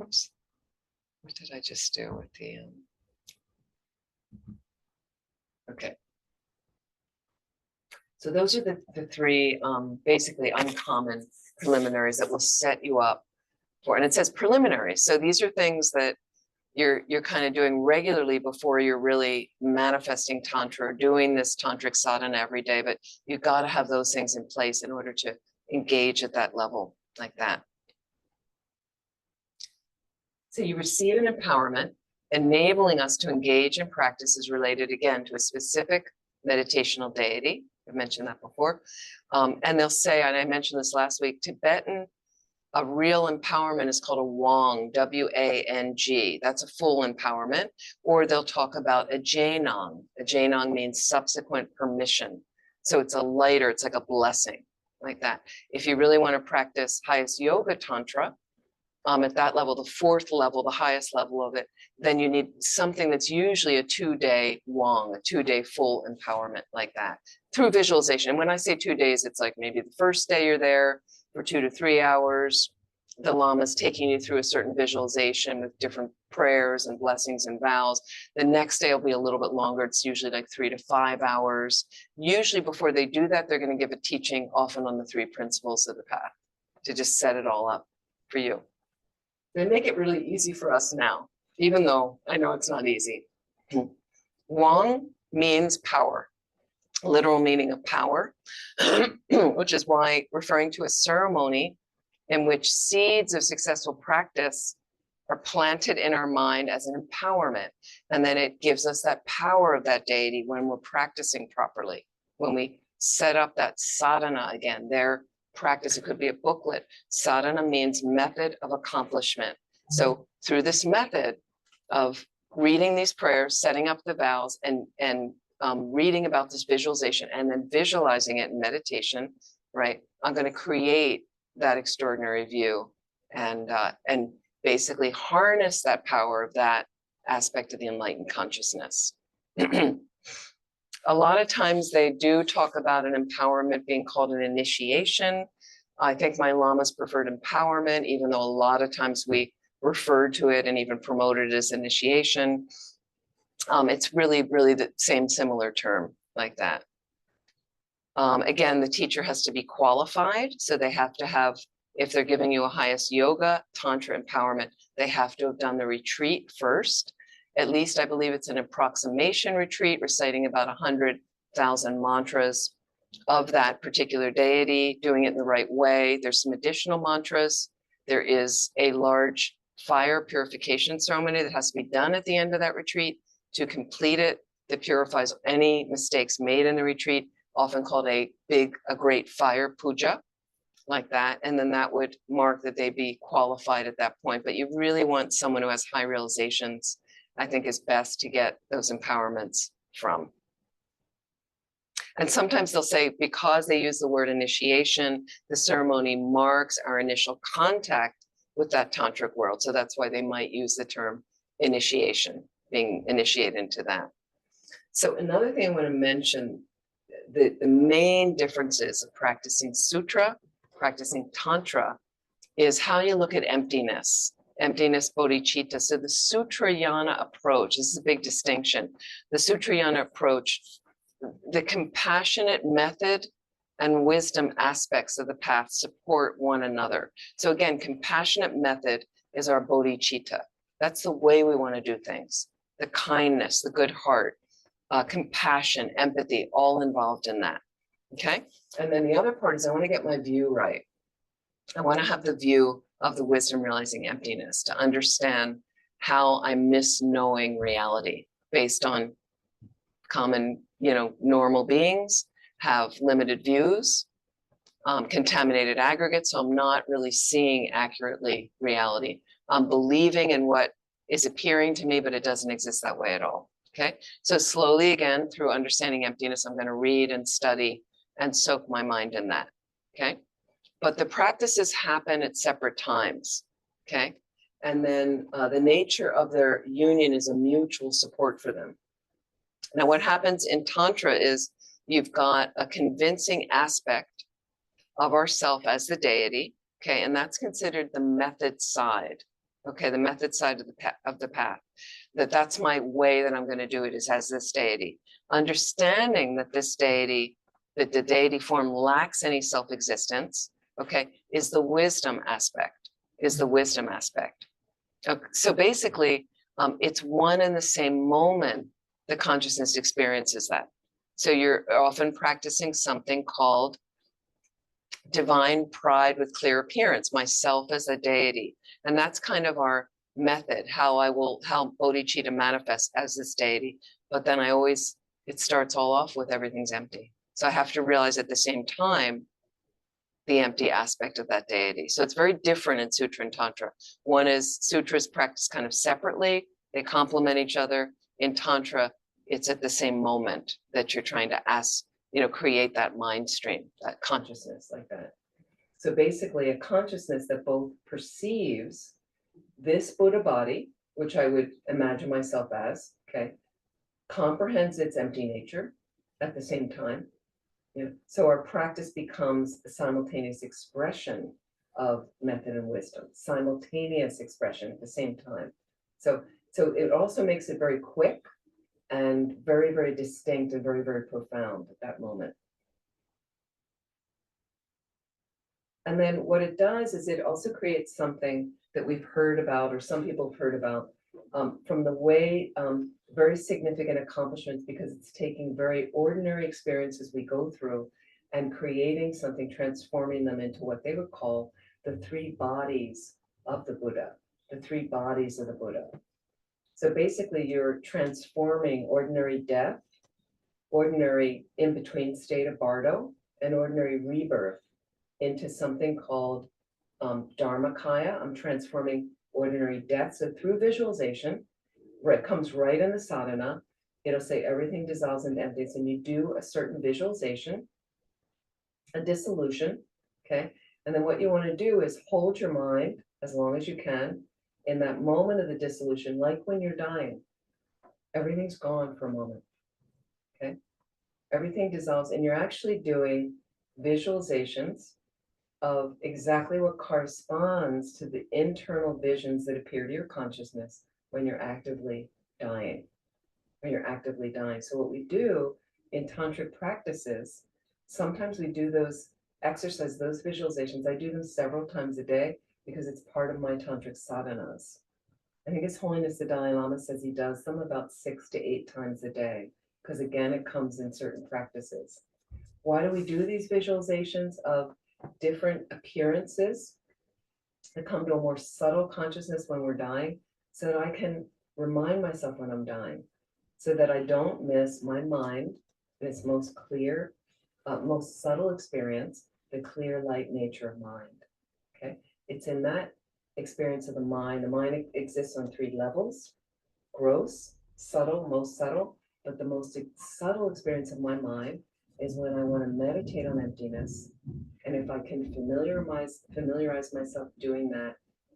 Oops. What did I just do with the okay. So those are the three basically uncommon preliminaries that will set you up for, and it says preliminaries. So these are things that you're kind of doing regularly before you're really manifesting tantra or doing this tantric sadhana every day, but you've got to have those things in place in order to engage at that level like that. So you receive an empowerment, enabling us to engage in practices related again to a specific meditational deity. I've mentioned that before. And they'll say, and I mentioned this last week, Tibetan, a real empowerment is called a Wang, W-A-N-G. That's a full empowerment. Or they'll talk about a Jainang. A Jainang means subsequent permission. So it's a lighter, it's like a blessing, like that. If you really want to practice highest yoga tantra, at that level, the fourth level, the highest level of it, then you need something that's usually a 2-day Wang, a 2-day full empowerment like that through visualization. And when I say 2 days, it's like maybe the first day you're there for 2 to 3 hours. The Lama's taking you through a certain visualization with different prayers and blessings and vows. The next day will be a little bit longer. It's usually like 3 to 5 hours. Usually before they do that, they're going to give a teaching often on the 3 principles of the path to just set it all up for you. They make it really easy for us now, even though I know it's not easy. Wang means power, literal meaning of power, which is why referring to a ceremony in which seeds of successful practice are planted in our mind as an empowerment. And then it gives us that power of that deity when we're practicing properly, when we set up that sadhana again, their practice. It could be a booklet. Sadhana means method of accomplishment. So through this method of reading these prayers, setting up the vows, and reading about this visualization, and then visualizing it in meditation, right? I'm going to create that extraordinary view and basically harness that power of that aspect of the enlightened consciousness. A lot of times they do talk about an empowerment being called an initiation. I think my Lama's preferred empowerment, even though a lot of times we referred to it and even promoted as initiation. It's really the same similar term like that. Again, the teacher has to be qualified, so they have to have, if they're giving you a highest yoga, tantra empowerment, they have to have done the retreat first. At least I believe it's an approximation retreat, reciting about 100,000 mantras of that particular deity, doing it in the right way. There's some additional mantras. There is a large fire purification ceremony that has to be done at the end of that retreat to complete it, that purifies any mistakes made in the retreat, often called a great fire puja, like that. And then that would mark that they be qualified at that point. But you really want someone who has high realizations, I think is best to get those empowerments from. And sometimes they'll say, because they use the word initiation, the ceremony marks our initial contact with that tantric world. So that's why they might use the term initiation, being initiated into that. So another thing I want to mention, the main differences of practicing sutra, practicing tantra, is how you look at emptiness, bodhicitta. So the Sutrayana approach, this is a big distinction. The Sutrayana approach, the compassionate method and wisdom aspects of the path support one another. So again, compassionate method is our bodhicitta. That's the way we want to do things. The kindness, the good heart, compassion, empathy, all involved in that. Okay. And then the other part is I want to get my view right. I want to have the view of the wisdom realizing emptiness, to understand how I'm misknowing reality based on common, normal beings have limited views, contaminated aggregates. So I'm not really seeing accurately reality. I'm believing in what is appearing to me, but it doesn't exist that way at all. Okay. So slowly, again, through understanding emptiness, I'm going to read and study and soak my mind in that. Okay. But the practices happen at separate times. Okay. And then the nature of their union is a mutual support for them. Now, what happens in Tantra is you've got a convincing aspect of ourself as the deity. Okay. And that's considered the method side. Okay. The method side of the path. That's my way that I'm going to do it, is as this deity. Understanding that this deity, that the deity form lacks any self-existence, okay, is the wisdom aspect, Okay, so basically, it's one and the same moment the consciousness experiences that. So you're often practicing something called divine pride with clear appearance, myself as a deity. And that's kind of our method, how bodhicitta manifests as this deity. But then it starts all off with everything's empty. So I have to realize at the same time the empty aspect of that deity. So it's very different in Sutra and Tantra. One is sutras practiced kind of separately. They complement each other. In Tantra, it's at the same moment that you're trying to create that mind stream, that consciousness like that. So basically a consciousness that both perceives this Buddha body, which I would imagine myself as, okay, comprehends its empty nature at the same time. So our practice becomes a simultaneous expression of method and wisdom, simultaneous expression at the same time. So it also makes it very quick and very, very distinct and very, very profound at that moment. And then what it does is it also creates something that we've heard about, or some people have heard about, from the way, very significant accomplishments, because it's taking very ordinary experiences we go through and creating something, transforming them into what they would call the three bodies of the Buddha, the three bodies of the Buddha. So basically you're transforming ordinary death, ordinary in-between state of bardo, and ordinary rebirth into something called Dharmakaya. I'm transforming ordinary death. So through visualization, it comes right in the sadhana. It'll say everything dissolves into emptiness, and you do a certain visualization, a dissolution, okay? And then what you want to do is hold your mind as long as you can in that moment of the dissolution, like when you're dying. Everything's gone for a moment, okay? Everything dissolves, and you're actually doing visualizations of exactly what corresponds to the internal visions that appear to your consciousness when you're actively dying. When you're actively dying. So what we do in tantric practices, sometimes we do those exercises, those visualizations. I do them several times a day because it's part of my tantric sadhanas. I think His Holiness the Dalai Lama says he does them about 6 to 8 times a day, because again, it comes in certain practices. Why do we do these visualizations of different appearances that come to a more subtle consciousness when we're dying, so that I can remind myself when I'm dying, so that I don't miss my mind in its most clear, most subtle experience, the clear light nature of mind. Okay, it's in that experience of the mind. The mind exists on 3 levels: gross, subtle, most subtle. But the most subtle experience of my mind is when I want to meditate on emptiness. And if I can familiarize myself doing that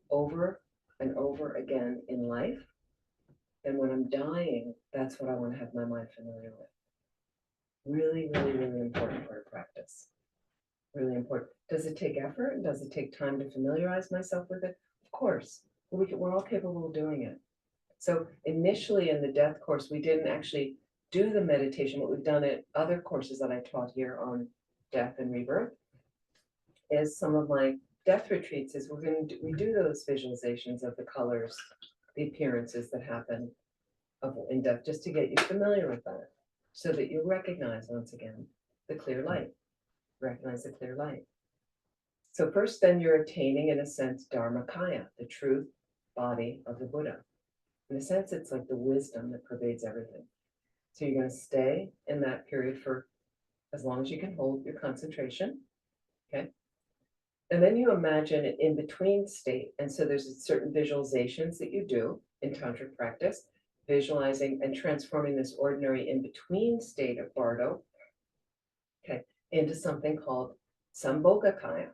over and over again in life, then when I'm dying, that's what I want to have my mind familiar with. Really, really, really important part of practice. Really important. Does it take effort? And does it take time to familiarize myself with it? Of course. We're all capable of doing it. So initially in the death course, we didn't actually do the meditation. What we've done at other courses that I taught here on death and rebirth is some of my death retreats is we do those visualizations of the colors, the appearances that happen in death, just to get you familiar with that, so that you recognize once again the clear light. Recognize the clear light. So first, then you're attaining, in a sense, Dharmakaya, the truth body of the Buddha. In a sense, it's like the wisdom that pervades everything. So you're going to stay in that period for as long as you can hold your concentration. Okay. And then you imagine an in-between state. And so there's certain visualizations that you do in tantric practice, visualizing and transforming this ordinary in-between state of bardo, okay, into something called Sambhogakaya.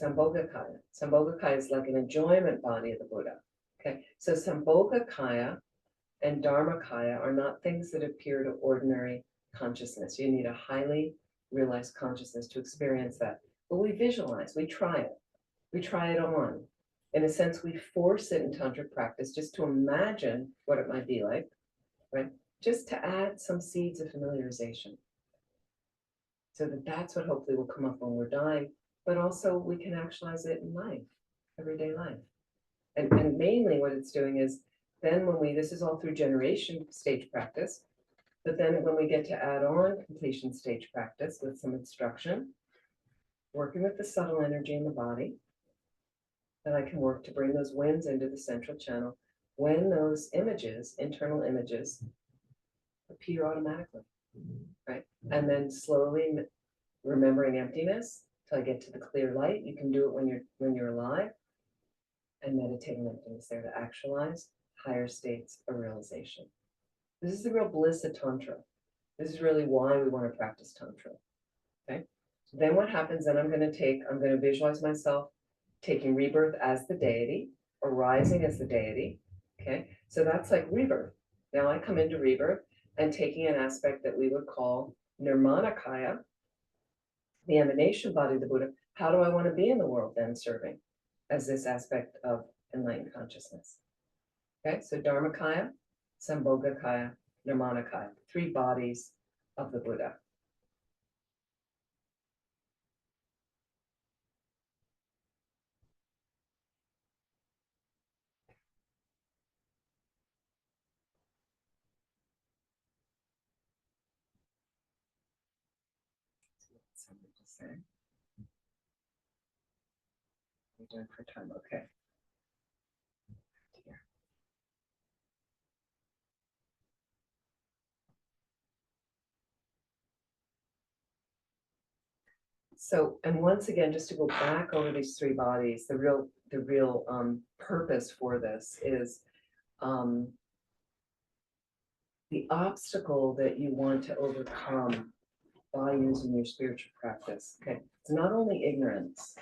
Sambhogakaya. Sambhogakaya is like an enjoyment body of the Buddha. Okay, so Sambhogakaya and Dharmakaya are not things that appear to ordinary consciousness. You need a highly realized consciousness to experience that. But we visualize, we try it. We try it on. In a sense, we force it in tantric practice just to imagine what it might be like, right? Just to add some seeds of familiarization. So that's what hopefully will come up when we're dying, but also we can actualize it in life, everyday life. And mainly what it's doing is then this is all through generation stage practice, but then when we get to add on completion stage practice with some instruction, working with the subtle energy in the body, then I can work to bring those winds into the central channel when those images, internal images, appear automatically, right? And then slowly remembering emptiness till I get to the clear light. You can do it when you're alive, and meditating emptiness there to actualize higher states of realization. This is the real bliss of Tantra. This is really why we want to practice Tantra. Okay. Then what happens? Then I'm going to visualize myself taking rebirth as the deity, or rising as the deity. Okay. So that's like rebirth. Now I come into rebirth and taking an aspect that we would call Nirmanakaya, the emanation body of the Buddha. How do I want to be in the world then, serving as this aspect of enlightened consciousness? Okay, so Dharmakaya, Sambhogakaya, Nirmanakaya, 3 bodies of the Buddha. Something to say. We're doing for time, okay. Here. So, and once again, just to go back over these 3 bodies, the real purpose for this is the obstacle that you want to overcome by using your spiritual practice. Okay, it's not only ignorance.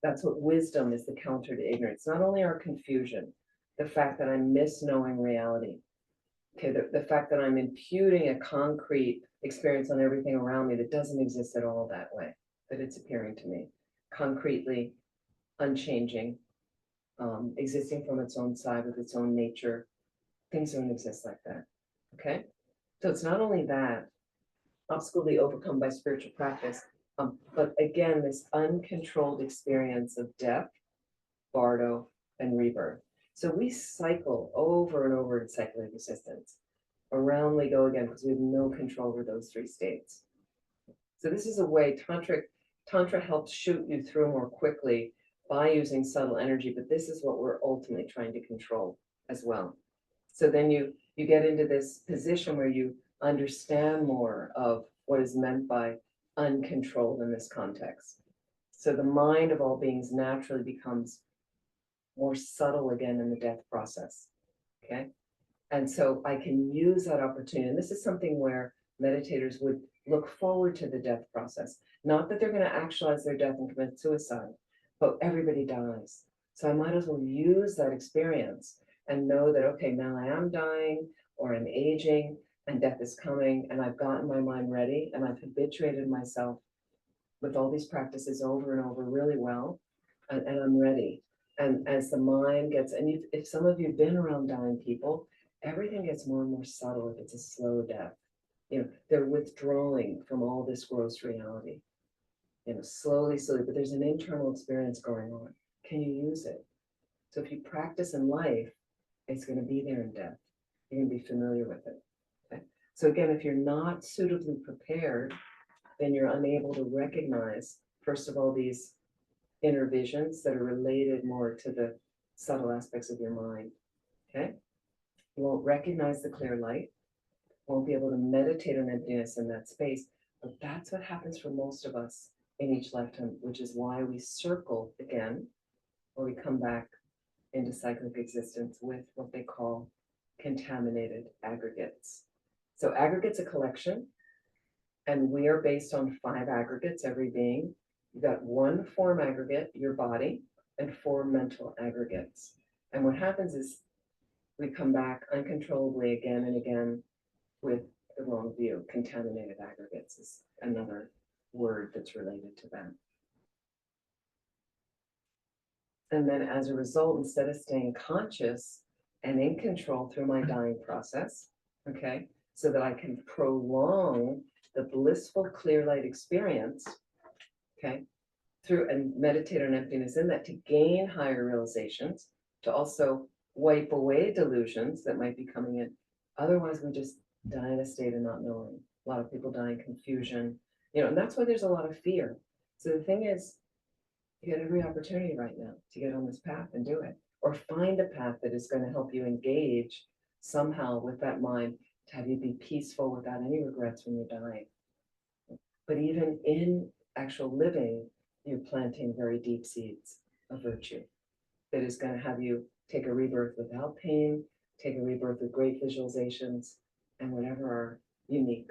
That's what wisdom is, the counter to ignorance. Not only our confusion, the fact that I'm misknowing reality. Okay, the fact that I'm imputing a concrete experience on everything around me that doesn't exist at all that way, that it's appearing to me. concretely, unchanging, existing from its own side with its own nature. Things don't exist like that. Okay? So it's not only that, obstacle to be overcome by spiritual practice, but again, this uncontrolled experience of death, bardo, and rebirth. So we cycle over and over in cyclic existence. Around we go again because we have no control over those three states. So this is a way Tantra helps shoot you through more quickly by using subtle energy, but this is what we're ultimately trying to control as well. So then you get into this position where you understand more of what is meant by uncontrolled in this context. So the mind of all beings naturally becomes more subtle again in the death process. Okay. And so I can use that opportunity. And this is something where meditators would look forward to the death process. Not that they're going to actualize their death and commit suicide, but everybody dies. So I might as well use that experience and know that, okay, now I am dying or I'm aging and death is coming and I've gotten my mind ready and I've habituated myself with all these practices over and over really well, and I'm ready. And as the mind gets, and if some of you have been around dying people, everything gets more and more subtle if it's a slow death. You know, they're withdrawing from all this gross reality, you know, slowly, but there's an internal experience going on. Can you use it? So if you practice in life, it's going to be there in death. You're going to be familiar with it. Okay? So again, if you're not suitably prepared, then you're unable to recognize, first of all, these inner visions that are related more to the subtle aspects of your mind. Okay? You won't recognize the clear light, won't be able to meditate on emptiness in that space. But that's what happens for most of us in each lifetime, which is why we circle again, or we come back into cyclic existence with what they call contaminated aggregates. So aggregate's a collection, and we are based on 5 aggregates, every being. You've got 1 form aggregate, your body, and 4 mental aggregates. And what happens is we come back uncontrollably again and again with the wrong view. Contaminated aggregates is another word that's related to that. And then as a result, instead of staying conscious and in control through my dying process, okay, so that I can prolong the blissful clear light experience, okay, through and meditate on emptiness in that to gain higher realizations, to also wipe away delusions that might be coming in. Otherwise, we just die in a state of not knowing. A lot of people die in confusion, you know, and that's why there's a lot of fear. So the thing is, you get every opportunity right now to get on this path and do it, or find a path that is going to help you engage somehow with that mind to have you be peaceful without any regrets when you're dying. But even in actual living, you're planting very deep seeds of virtue that is going to have you take a rebirth without pain, take a rebirth with great visualizations, and whatever our unique,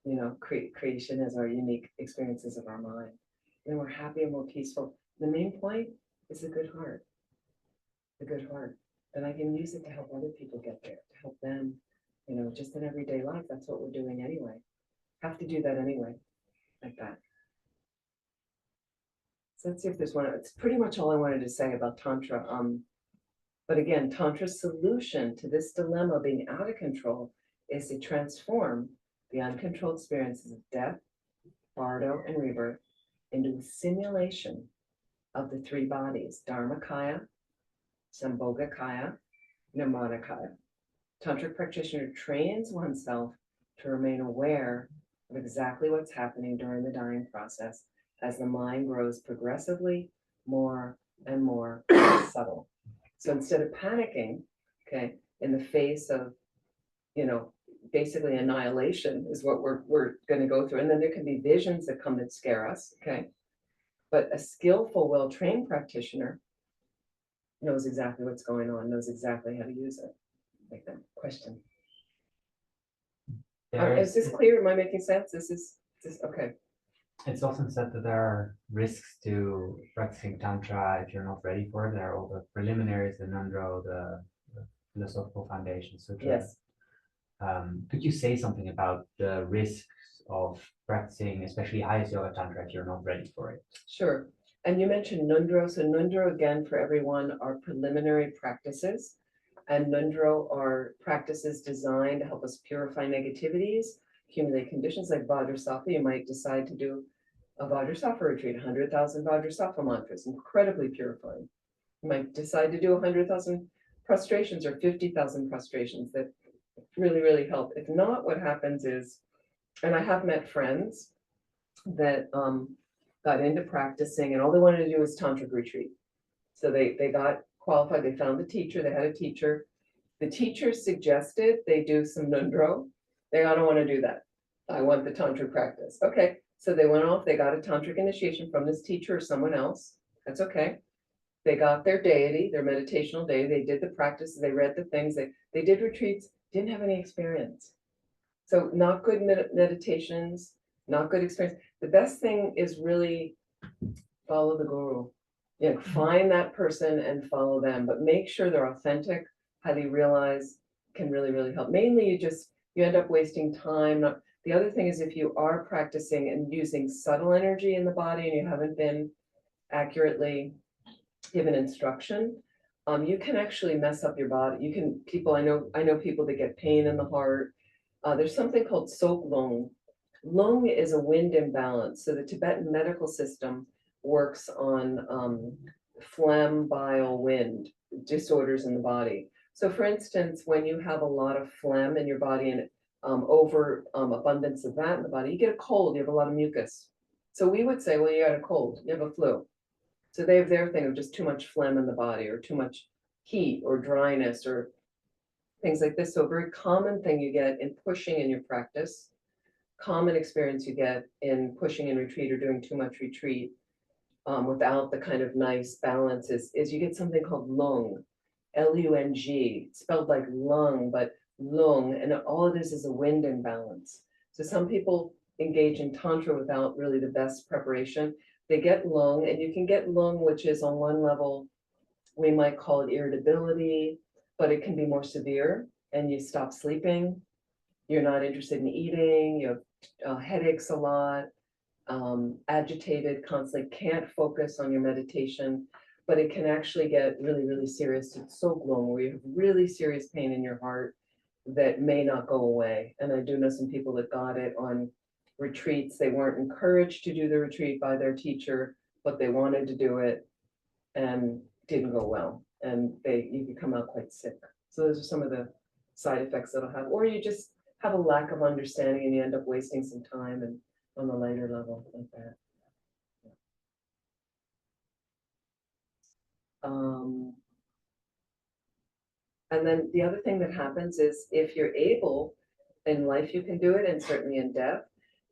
you know, creation is, our unique experiences of our mind. And we're happy and more peaceful. The main point is the good heart. The good heart. And I can use it to help other people get there, to help them, you know, just in everyday life. That's what we're doing anyway. Have to do that anyway, like that. So let's see if there's one. It's pretty much all I wanted to say about Tantra. But again, Tantra's solution to this dilemma being out of control is to transform the uncontrolled experiences of death, bardo, and rebirth into a simulation of the 3 bodies, Dharmakaya, Sambhogakaya, Nirmanakaya. Tantric practitioner trains oneself to remain aware of exactly what's happening during the dying process as the mind grows progressively more and more subtle. So instead of panicking, okay, in the face of, you know, basically annihilation is what we're going to go through. And then there can be visions that come that scare us, okay? But a skillful, well-trained practitioner knows exactly what's going on, knows exactly how to use it. Like that. Question. Is this clear? Am I making sense? This okay. It's often said that there are risks to practicing Tantra if you're not ready for it. There are all the preliminaries, the Nandro, the philosophical foundations, sutra. Yes. Could you say something about the risks of practicing, especially highest yoga Tantra, if you're not ready for it? Sure. And you mentioned Nundro. So Nundro, again, for everyone, are preliminary practices. And Nundro are practices designed to help us purify negativities, accumulate conditions like Vajrasattva. You might decide to do a Vajrasattva retreat, 100,000 Vajrasattva mantras, incredibly purifying. You might decide to do 100,000 prostrations or 50,000 prostrations that really, really help. If not, what happens is, and I have met friends that got into practicing and all they wanted to do was tantric retreat. So they got qualified, they found the teacher, they had a teacher. The teacher suggested they do some Nundro. I don't want to do that. I want the tantric practice. Okay, so they went off, they got a tantric initiation from this teacher or someone else. That's okay. They got their deity, their meditational deity, they did the practices, they read the things, they did retreats, didn't have any experience. So not good meditations, not good experience. The best thing is really follow the guru. You know, find that person and follow them, but make sure they're authentic. How do you realize can really, really help? Mainly you end up wasting time. The other thing is if you are practicing and using subtle energy in the body and you haven't been accurately given instruction, you can actually mess up your body. I know people that get pain in the heart. There's something called sok lung. Lung is a wind imbalance. So the Tibetan medical system works on phlegm, bile, wind disorders in the body. So for instance, when you have a lot of phlegm in your body and over abundance of that in the body, you get a cold, you have a lot of mucus. So we would say, well, you had a cold, you have a flu. So they have their thing of just too much phlegm in the body or too much heat or dryness or things like this. So a very common thing you get in pushing in your practice, common experience you get in pushing in retreat or doing too much retreat without the kind of nice balance is you get something called lung, Lung, spelled like lung, but lung, and all it is a wind imbalance. So some people engage in tantra without really the best preparation. They get lung, and you can get lung, which is on one level, we might call it irritability, but it can be more severe, and you stop sleeping. You're not interested in eating. You have headaches a lot, agitated, constantly can't focus on your meditation. But it can actually get really, really serious. It's so glum where you have really serious pain in your heart that may not go away. And I do know some people that got it on retreats. They weren't encouraged to do the retreat by their teacher, but they wanted to do it and didn't go well. And you can come out quite sick. So those are some of the side effects that'll have, or you just have a lack of understanding and you end up wasting some time and on the later level like that. And then the other thing that happens is if you're able in life, you can do it, and certainly in death,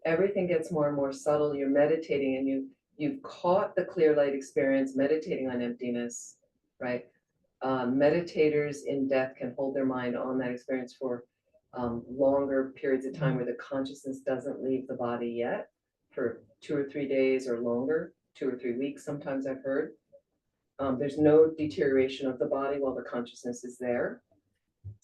everything gets more and more subtle. You're meditating and you've caught the clear light experience, meditating on emptiness, right? Meditators in death can hold their mind on that experience for longer periods of time where the consciousness doesn't leave the body yet, for 2 or 3 days or longer, 2 or 3 weeks, sometimes I've heard. There's no deterioration of the body while the consciousness is there,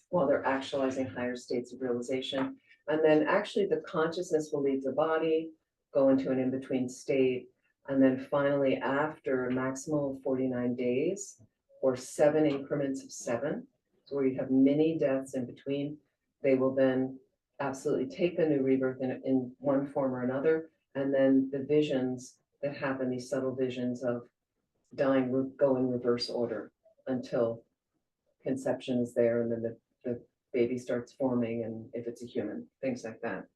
while they're actualizing higher states of realization. And then actually the consciousness will leave the body, go into an in-between state. And then finally, after a maximum of 49 days or 7 increments of 7, so where you have many deaths in between, they will then absolutely take a new rebirth in one form or another. And then the visions that happen, these subtle visions of dying go in reverse order until conception is there, and then the baby starts forming, and if it's a human, things like that,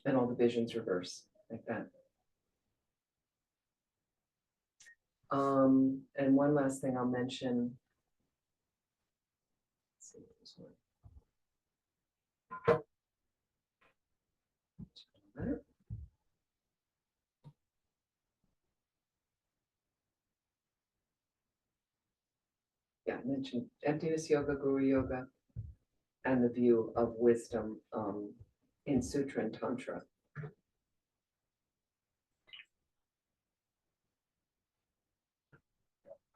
and all the visions reverse like that. And one last thing I'll mention. Let's see, this one. Yeah, I mentioned emptiness yoga, guru yoga, and the view of wisdom in Sutra and Tantra.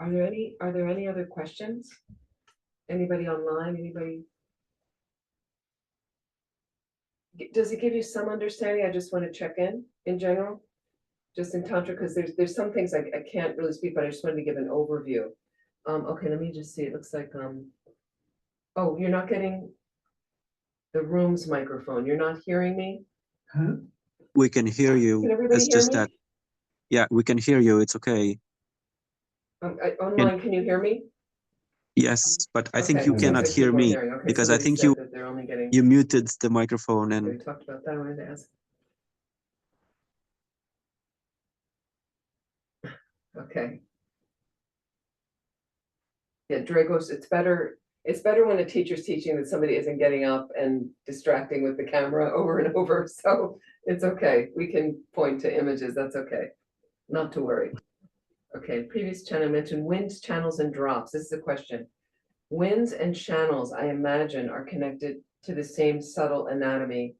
Are there any other questions? Anybody online? Anybody? Does it give you some understanding? I just want to check in general. just in Tantra, because there's some things I can't really speak, but I just wanted to give an overview. Okay, let me just see, it looks like, oh, you're not getting the room's microphone, you're not hearing me? We can hear you. Can everybody It's hear just me? that, yeah, we can hear you. It's okay. Online, can you hear me? Yes, but I think Okay, you so cannot people hear are me hearing. Okay, because I somebody think said that they're only getting. you muted the microphone We and talked about that, I wanted to ask. Okay. Yeah, Dragos, it's better when a teacher's teaching that somebody isn't getting up and distracting with the camera over and over, so it's okay. We can point to images, that's okay. Not to worry. Okay, previous channel mentioned winds, channels, and drops. This is a question. Winds and channels, I imagine, are connected to the same subtle anatomy.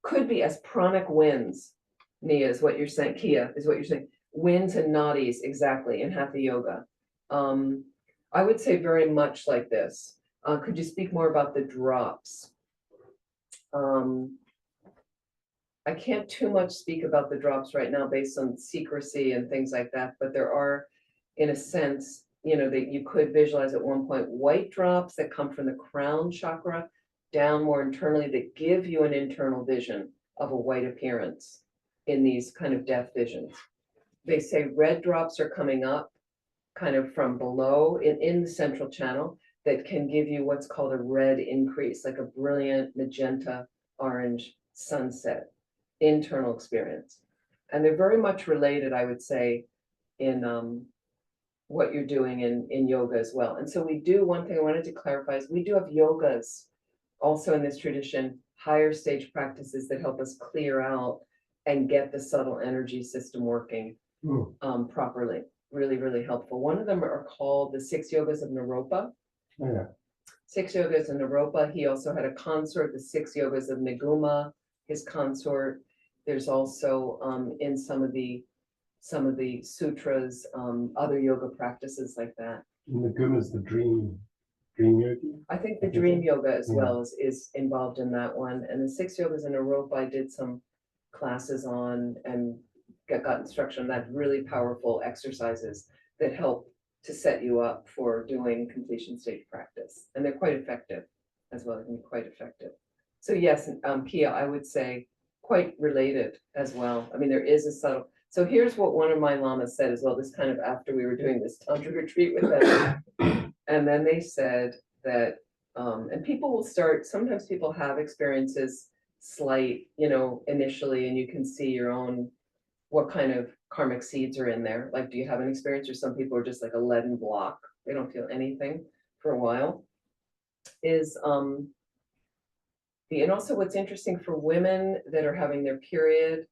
Could be as pranic winds, Nia is what you're saying, Kia is what you're saying. Winds and nadis, exactly, in Hatha Yoga. I would say very much like this. Could you speak more about the drops? I can't too much speak about the drops right now based on secrecy and things like that, but there are, in a sense, that you could visualize at one point, white drops that come from the crown chakra down more internally that give you an internal vision of a white appearance in these kind of death visions. They say red drops are coming up kind of from below in the central channel that can give you what's called a red increase, like a brilliant magenta orange sunset internal experience. And they're very much related, I would say, in what you're doing in yoga as well. And so we do, one thing I wanted to clarify is we do have yogas also in this tradition, higher stage practices that help us clear out and get the subtle energy system working properly. Really, really helpful. One of them are called the 6 yogas of Naropa. Yeah. 6 yogas of Naropa. He also had a consort, the 6 yogas of Niguma, his consort. There's also in some of the sutras, other yoga practices like that. And the Guma is the dream yogi. I think the dream yoga as Yeah. well is involved in that one. And the 6 yogas in Naropa, I did some classes on and got instruction on that, really powerful exercises that help to set you up for doing completion stage practice. And they're quite effective as well. They can be quite effective. So yes, Kia, I would say quite related as well. I mean, there is a subtle. So here's what one of my lamas said as well, this kind of after we were doing this tantra retreat with them. And then they said that, and people will start, sometimes people have experiences slight, initially, and you can see your own, what kind of karmic seeds are in there. Like, do you have an experience, or some people are just like a leaden block? They don't feel anything for a while. And also what's interesting for women that are having their period,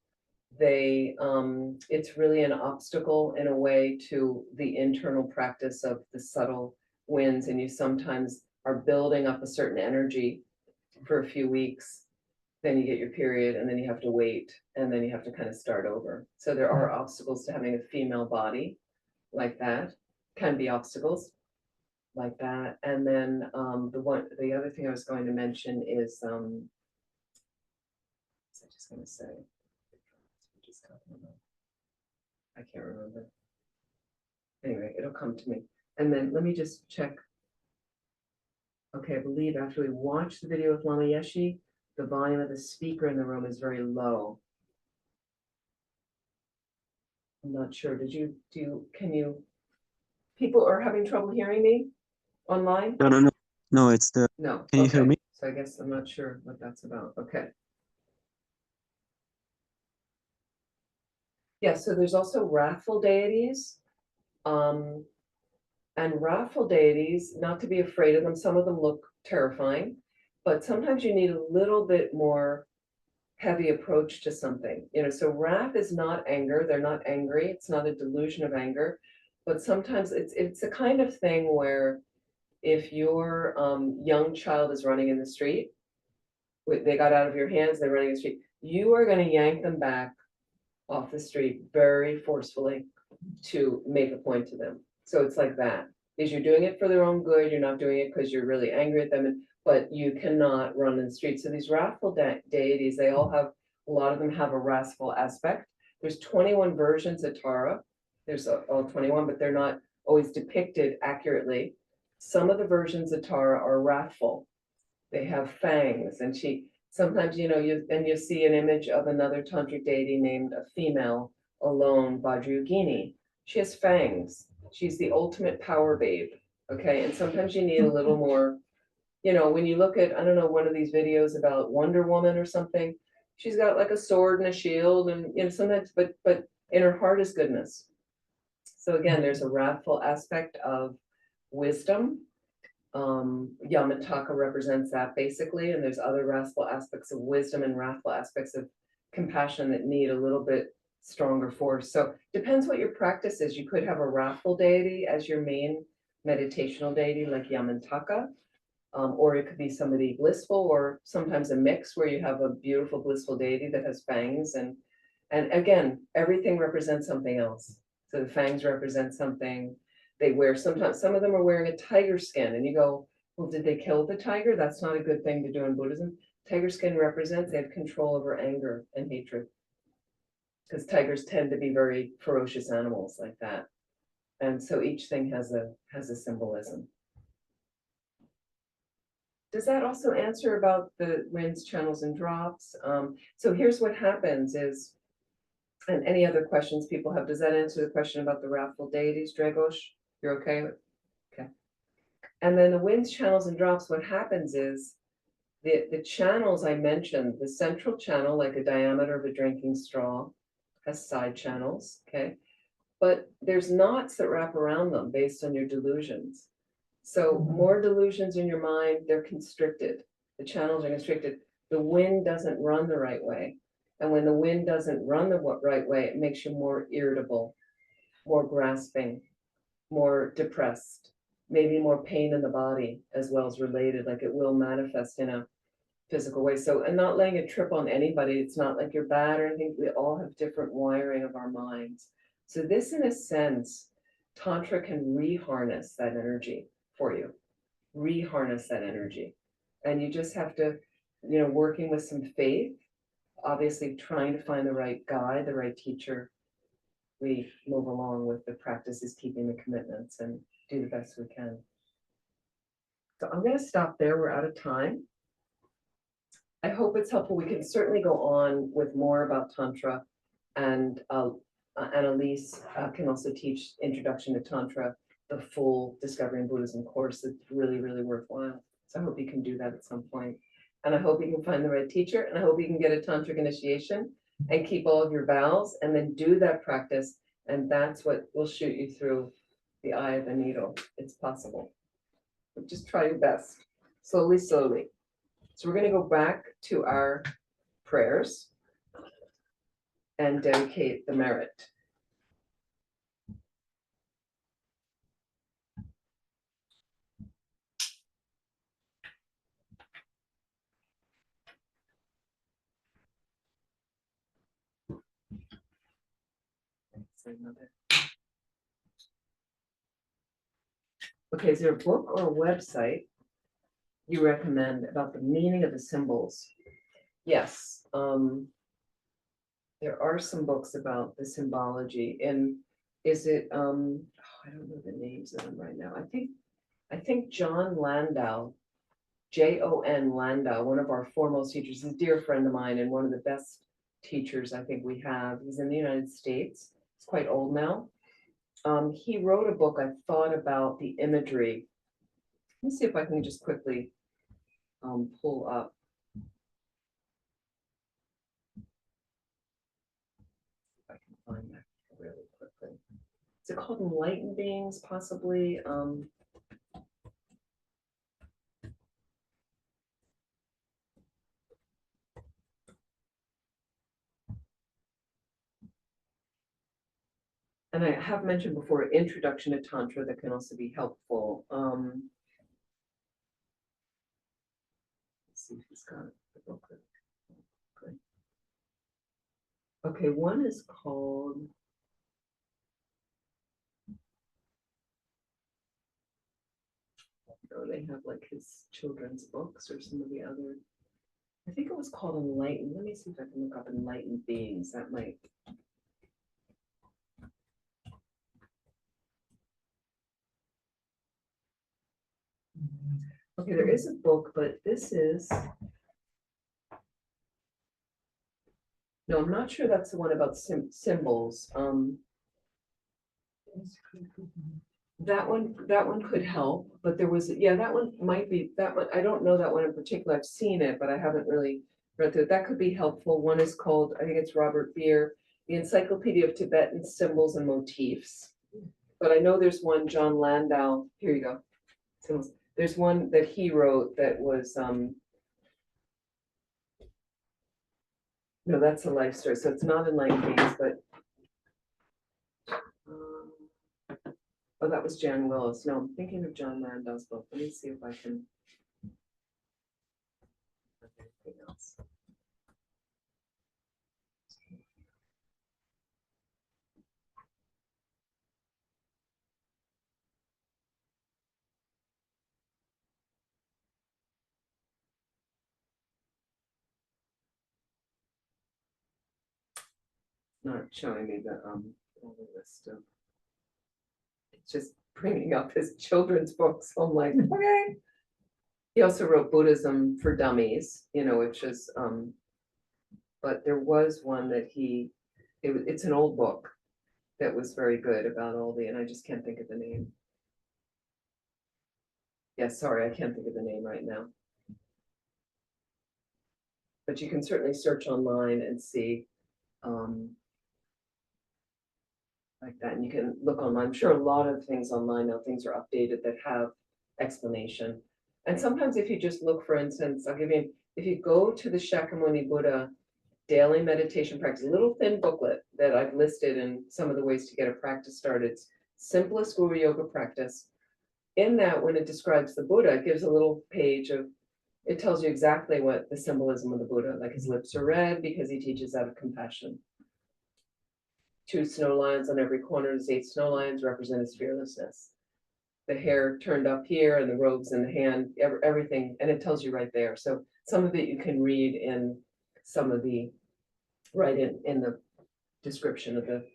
it's really an obstacle in a way to the internal practice of the subtle winds, and you sometimes are building up a certain energy for a few weeks, then you get your period, and then you have to wait, and then you have to kind of start over. So there are obstacles to having a female body like that, can be obstacles like that. And then the other thing I was going to mention is, what was I just going to say? I can't remember. Anyway, it'll come to me. And then let me just check. Okay, I believe after we watch the video with Lama Yeshi, the volume of the speaker in the room is very low. I'm not sure. People are having trouble hearing me online? No, it's the, No. can you hear Okay. me? So I guess I'm not sure what that's about. Okay. Yeah, so there's also wrathful deities. And wrathful deities, not to be afraid of them, some of them look terrifying, but sometimes you need a little bit more heavy approach to something. So wrath is not anger, they're not angry, it's not a delusion of anger, but sometimes it's a kind of thing where if your young child is running in the street, they got out of your hands, they're running in the street, you are going to yank them back off the street very forcefully to make a point to them. So it's like that. Is you're doing it for their own good, you're not doing it because you're really angry at them, but you cannot run in the street. So these wrathful deities, they all have, a lot of them have a wrathful aspect. There's 21 versions of Tara. There's all 21, but they're not always depicted accurately. Some of the versions of Tara are wrathful. They have fangs, and sometimes, you see an image of another tantric deity named a female alone, Vajrayogini. She has fangs. She's the ultimate power babe. Okay, and sometimes you need a little more, when you look at, I don't know, one of these videos about Wonder Woman or something, she's got like a sword and a shield, and sometimes, but in her heart is goodness. So again, there's a wrathful aspect of wisdom. Yamataka represents that basically, and there's other wrathful aspects of wisdom and wrathful aspects of compassion that need a little bit stronger force. So depends what your practice is. You could have a wrathful deity as your main meditational deity, like Yamataka, or it could be somebody blissful, or sometimes a mix where you have a beautiful blissful deity that has fangs, and again, everything represents something else. So the fangs represent something. They wear, sometimes some of them are wearing a tiger skin, and you go, well, did they kill the tiger? That's not a good thing to do in Buddhism. Tiger skin represents they have control over anger and hatred, because tigers tend to be very ferocious animals like that. And so each thing has a symbolism. Does that also answer about the winds, channels, and drops? So here's what happens is, and any other questions people have, does that answer the question about the wrathful deities, Dragos? You're okay with? Okay. And then the winds, channels, and drops, what happens is the channels I mentioned, the central channel, like a diameter of a drinking straw, has side channels, okay? But there's knots that wrap around them based on your delusions. So more delusions in your mind, they're constricted. The channels are constricted. The wind doesn't run the right way. And when the wind doesn't run the right way, it makes you more irritable, more grasping, more depressed, maybe more pain in the body as well as related, like it will manifest in a physical way. So, and not laying a trip on anybody. It's not like you're bad or anything. We all have different wiring of our minds. So this, in a sense, Tantra can re-harness that energy for you, re-harness that energy. And you just have to, working with some faith, obviously trying to find the right guide, the right teacher. We move along with the practices, keeping the commitments, and do the best we can. So I'm going to stop there. We're out of time. I hope it's helpful. We can certainly go on with more about Tantra, and Annalise can also teach Introduction to Tantra, the full Discovering Buddhism course. It's really, really worthwhile. So I hope you can do that at some point. And I hope you can find the right teacher, and I hope you can get a tantric initiation and keep all of your vows, and then do that practice. And that's what will shoot you through the eye of the needle. It's possible. But just try your best, slowly, slowly. So we're going to go back to our prayers and dedicate the merit. Okay, is there a book or a website you recommend about the meaning of the symbols? Yes, there are some books about the symbology. And is it, I don't know the names of them right now. I think John Landau, Jon Landau, one of our foremost teachers, is a dear friend of mine and one of the best teachers I think we have. He's in the United States. He's quite old now. He wrote a book. I thought about the imagery. Let me see if I can just quickly pull up. If I can find that really quickly. Is it called Enlightened Beings, possibly? And I have mentioned before, Introduction to Tantra, that can also be helpful. Let's see if he's got the book. Okay. Okay, one is called they have like his children's books or some of the other. I think it was called Enlightened. Let me see if I can look up Enlightened Beings. That might is a book, but this is. No, I'm not sure that's the one about symbols. That one could help, but there was, yeah, that one might be, that one, I don't know that one in particular. I've seen it, but I haven't really read through it. That could be helpful. One is called, I think it's Robert Beer, The Encyclopedia of Tibetan Symbols and Motifs. But I know there's one, John Landau, here you go. Symbols. There's one that he wrote that was, no, that's a life story, so it's not in Light Games, but oh, that was Jan Willis. No, I'm thinking of John Landau's book. Let me see if I can. Anything else. Not showing me the all the list of. It's just bringing up his children's books. So I'm like, okay. He also wrote Buddhism for Dummies, you know, which is but there was one that it's an old book that was very good about all the, and I just can't think of the name. Yeah, sorry, I can't think of the name right now. But you can certainly search online and see like that, and you can look online. I'm sure a lot of things online now, things are updated that have explanation. And sometimes if you just look, for instance, I'll give you, if you go to the Shakyamuni Buddha daily meditation practice, a little thin booklet that I've listed in some of the ways to get a practice started. It's simplest guru yoga practice. In that, when it describes the Buddha, it gives a little page of, it tells you exactly what the symbolism of the Buddha, like his lips are red because he teaches out of compassion. 2 snow lions on every corner, his 8 snow lions represent his fearlessness. The hair turned up here and the robes in the hand, everything, and it tells you right there. So some of it you can read in some of the, right in the description of the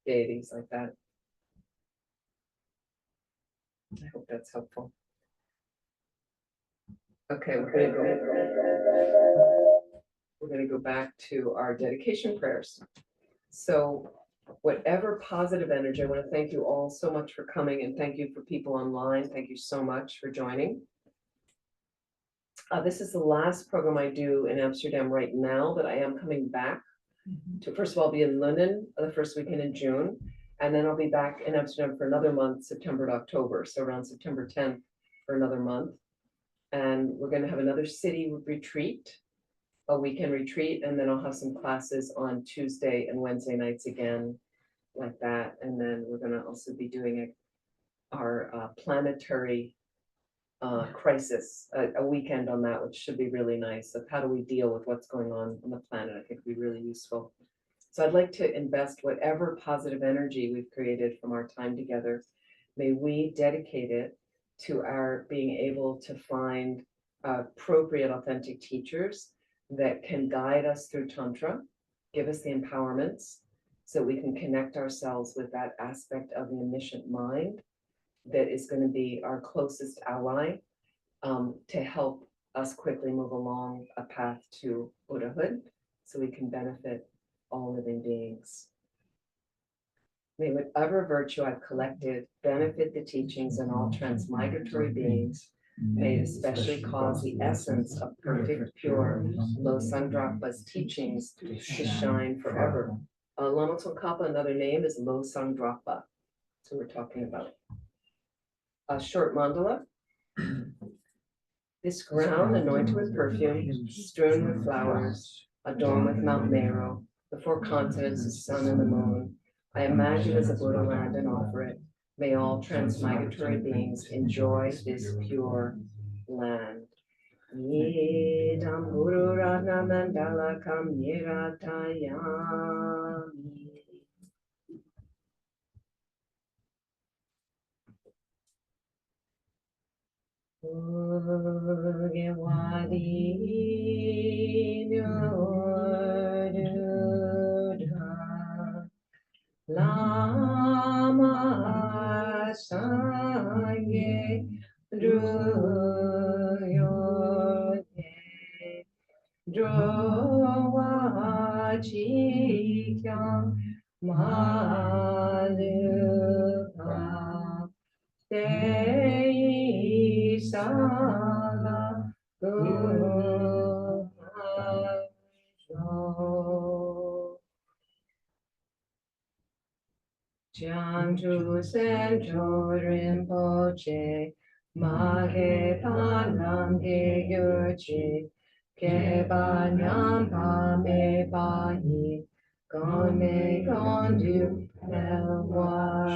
deities like that. I hope that's helpful. Okay, we're gonna go back to our dedication prayers. So whatever positive energy, I want to thank you all so much for coming, and thank you for people online. Thank you so much for joining. This is the last program I do in Amsterdam right now, but I am coming back to, first of all, be in London the first weekend in June, and then I'll be back in Amsterdam for another month, September to October, so around September 10th for another month. And we're going to have another city retreat, a weekend retreat, and then I'll have some classes on Tuesday and Wednesday nights again, like that. And then we're going to also be doing our planetary crisis, a weekend on that, which should be really nice, of how do we deal with what's going on the planet. I think it'd be really useful. So I'd like to invest whatever positive energy we've created from our time together. May we dedicate it to our being able to find appropriate, authentic teachers that can guide us through Tantra, give us the empowerments so we can connect ourselves with that aspect of the omniscient mind that is going to be our closest ally to help us quickly move along a path to Buddhahood so we can benefit all living beings. May whatever virtue I've collected benefit the teachings and all transmigratory beings. May it especially cause the essence of perfect, pure Losang Drakpa's teachings to shine forever. Lama Tsongkhapa, another name is Losang Drakpa. So we're talking about a short mandala. This ground anointed with perfume, strewn with flowers, adorned with Mount Meru, the 4 continents, the sun and the moon. I imagine as a Buddha land and offer it. May all transmigratory beings enjoy this pure land. Yedam Guru Ratna Mandala Kam Yeratayami. Lama Sangye Druta Drowa chi kyang ma lu pa te sa la gu Jiang Zhu Sen Zhou Rinpoche Ma Ge Pa Nam Ge Yu Chi Ge Ba Nyam Pa Me Pa Yi Gon Me Gon Du El Wa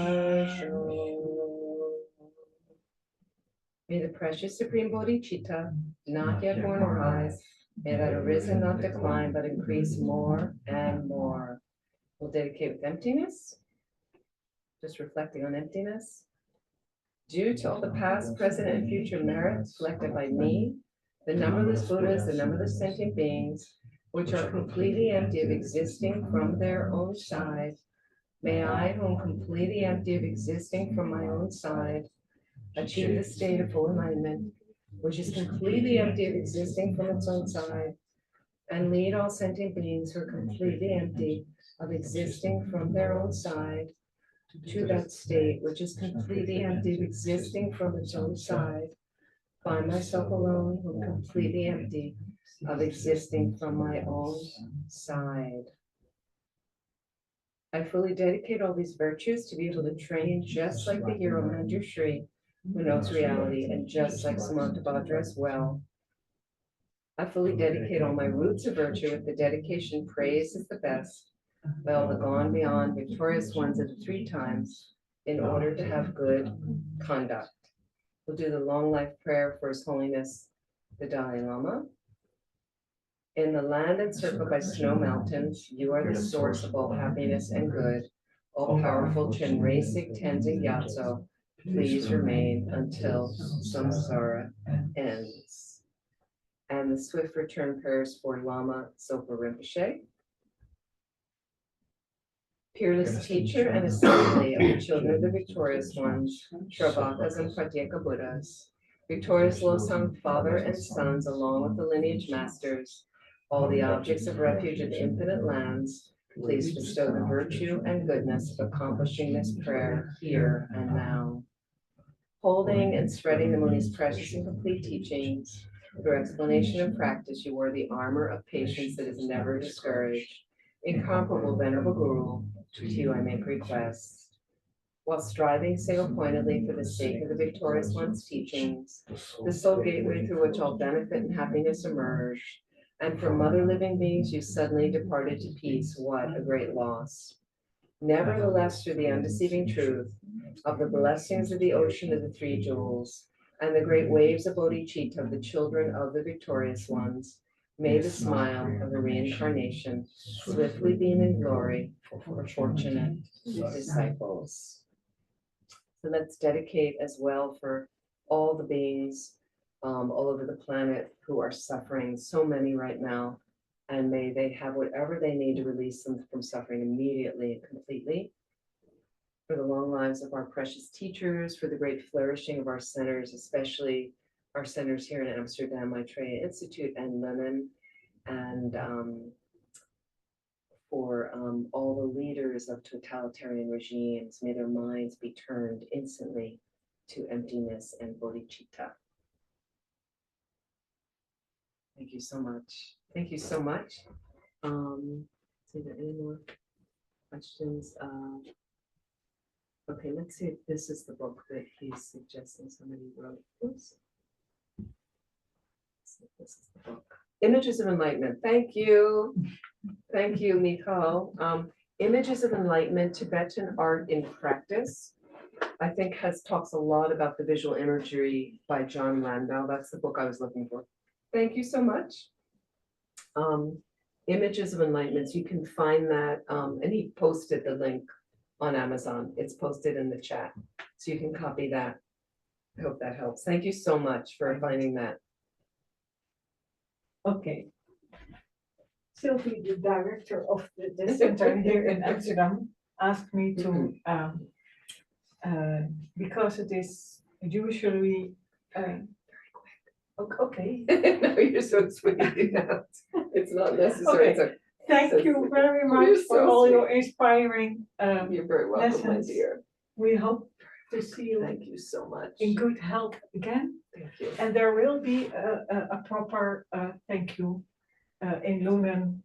Shou. May the precious Supreme Bodhicitta, not yet born arise, may that arisen not decline, but increase more and more. We'll dedicate with emptiness. Just reflecting on emptiness. Due to all the past, present, and future merits collected by me, the numberless Buddhas, the numberless sentient beings, which are completely empty of existing from their own side, may I, who am completely empty of existing from my own side, achieve the state of full enlightenment, which is completely empty of existing from its own side, and lead all sentient beings who are completely empty of existing from their own side to that state which is completely empty of existing from its own side, by myself alone, who am completely empty of existing from my own side. I fully dedicate all these virtues to be able to train just like the hero Manju Shri, who knows reality, and just like Samantabhadra as well. I fully dedicate all my roots of virtue with the dedication praise is the best, by all the gone beyond victorious ones of the 3 times, in order to have good conduct. We'll do the long life prayer for His Holiness, the Dalai Lama. In the land encircled by snow mountains, you are the source of all happiness and good. All powerful Chenrezig Tenzin Gyatso, please remain until samsara ends. And the swift return prayers for Lama Zopa Rinpoche. Peerless teacher and assembly of the children of the victorious ones, Shravakas and Pratyeka Buddhas, victorious Losang father and sons, along with the lineage masters, all the objects of refuge of the infinite lands, please bestow the virtue and goodness of accomplishing this prayer here and now. Holding and spreading the Muni's precious and complete teachings, through explanation and practice, you wear the armor of patience that is never discouraged. Incomparable Venerable Guru, to you I make request. While striving single-pointedly for the sake of the victorious one's teachings, the sole gateway through which all benefit and happiness emerge, and from other living beings you suddenly departed to peace, what a great loss. Nevertheless, through the undeceiving truth of the blessings of the ocean of the 3 jewels, and the great waves of bodhicitta of the children of the victorious ones, may the smile of the reincarnation swiftly beam in glory for fortunate disciples. So let's dedicate as well for all the beings all over the planet who are suffering, so many right now, and may they have whatever they need to release them from suffering immediately and completely. For the long lives of our precious teachers, for the great flourishing of our centers, especially our centers here in Amsterdam, Maitreya Institute and Lenin, and for all the leaders of totalitarian regimes, may their minds be turned instantly to emptiness and bodhicitta. Thank you so much. Thank you so much. Is there any more questions? Okay, let's see if this is the book that he's suggesting somebody wrote. Oops. So this is the book. Images of Enlightenment. Thank you. Thank you, Michal. Images of Enlightenment, Tibetan Art in Practice, I think talks a lot about the visual imagery by John Landau. That's the book I was looking for. Thank you so much. Images of Enlightenment, you can find that, and he posted the link on Amazon. It's posted in the chat, so you can copy that. I hope that helps. Thank you so much for finding that. Okay. Sylvie, the director of the center here in Amsterdam, asked me to, because it is usually Okay, No, you're so sweet. It's not necessary. Okay. thank So you sweet. very You're much for so all your sweet. inspiring, You're very welcome, my lessons. dear. we hope to see you Thank you so much. in good health again. Thank you. And there will be a proper thank you in Lumen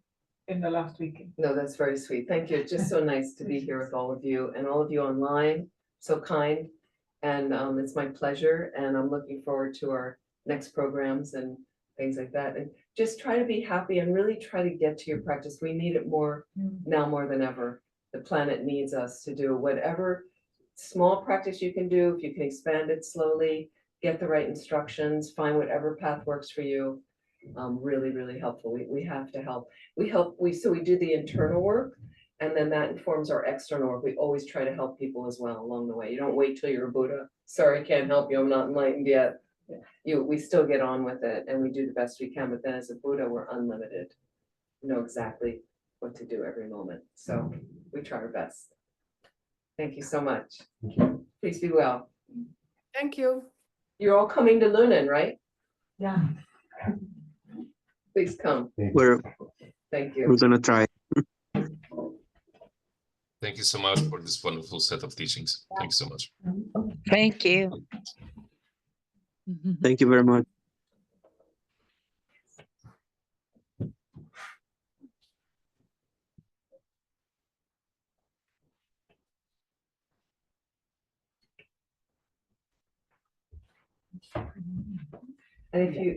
in the last weekend. No, that's very sweet. Thank you. It's just so nice to be here with all of you and all of you online. So kind. And it's my pleasure. And I'm looking forward to our next programs and things like that. And just try to be happy and really try to get to your practice. We need it more now more than ever. The planet needs us to do whatever small practice you can do. If you can expand it slowly, get the right instructions, find whatever path works for you. Really, really helpful. We have to help. We do the internal work and then that informs our external work. We always try to help people as well along the way. You don't wait till you're a Buddha. Sorry, I can't help you. I'm not enlightened yet. We still get on with it and we do the best we can. But then as a Buddha, we're unlimited. We know exactly what to do every moment. So we try our best. Thank you so much. Thank you. Please be well. Thank you. You're all coming to Lunan, right? Yeah. Please come. We're Thank we're you. gonna try. Thank you so much for this wonderful set of teachings. Thank you so much. Thank you. Thank you very much. And if you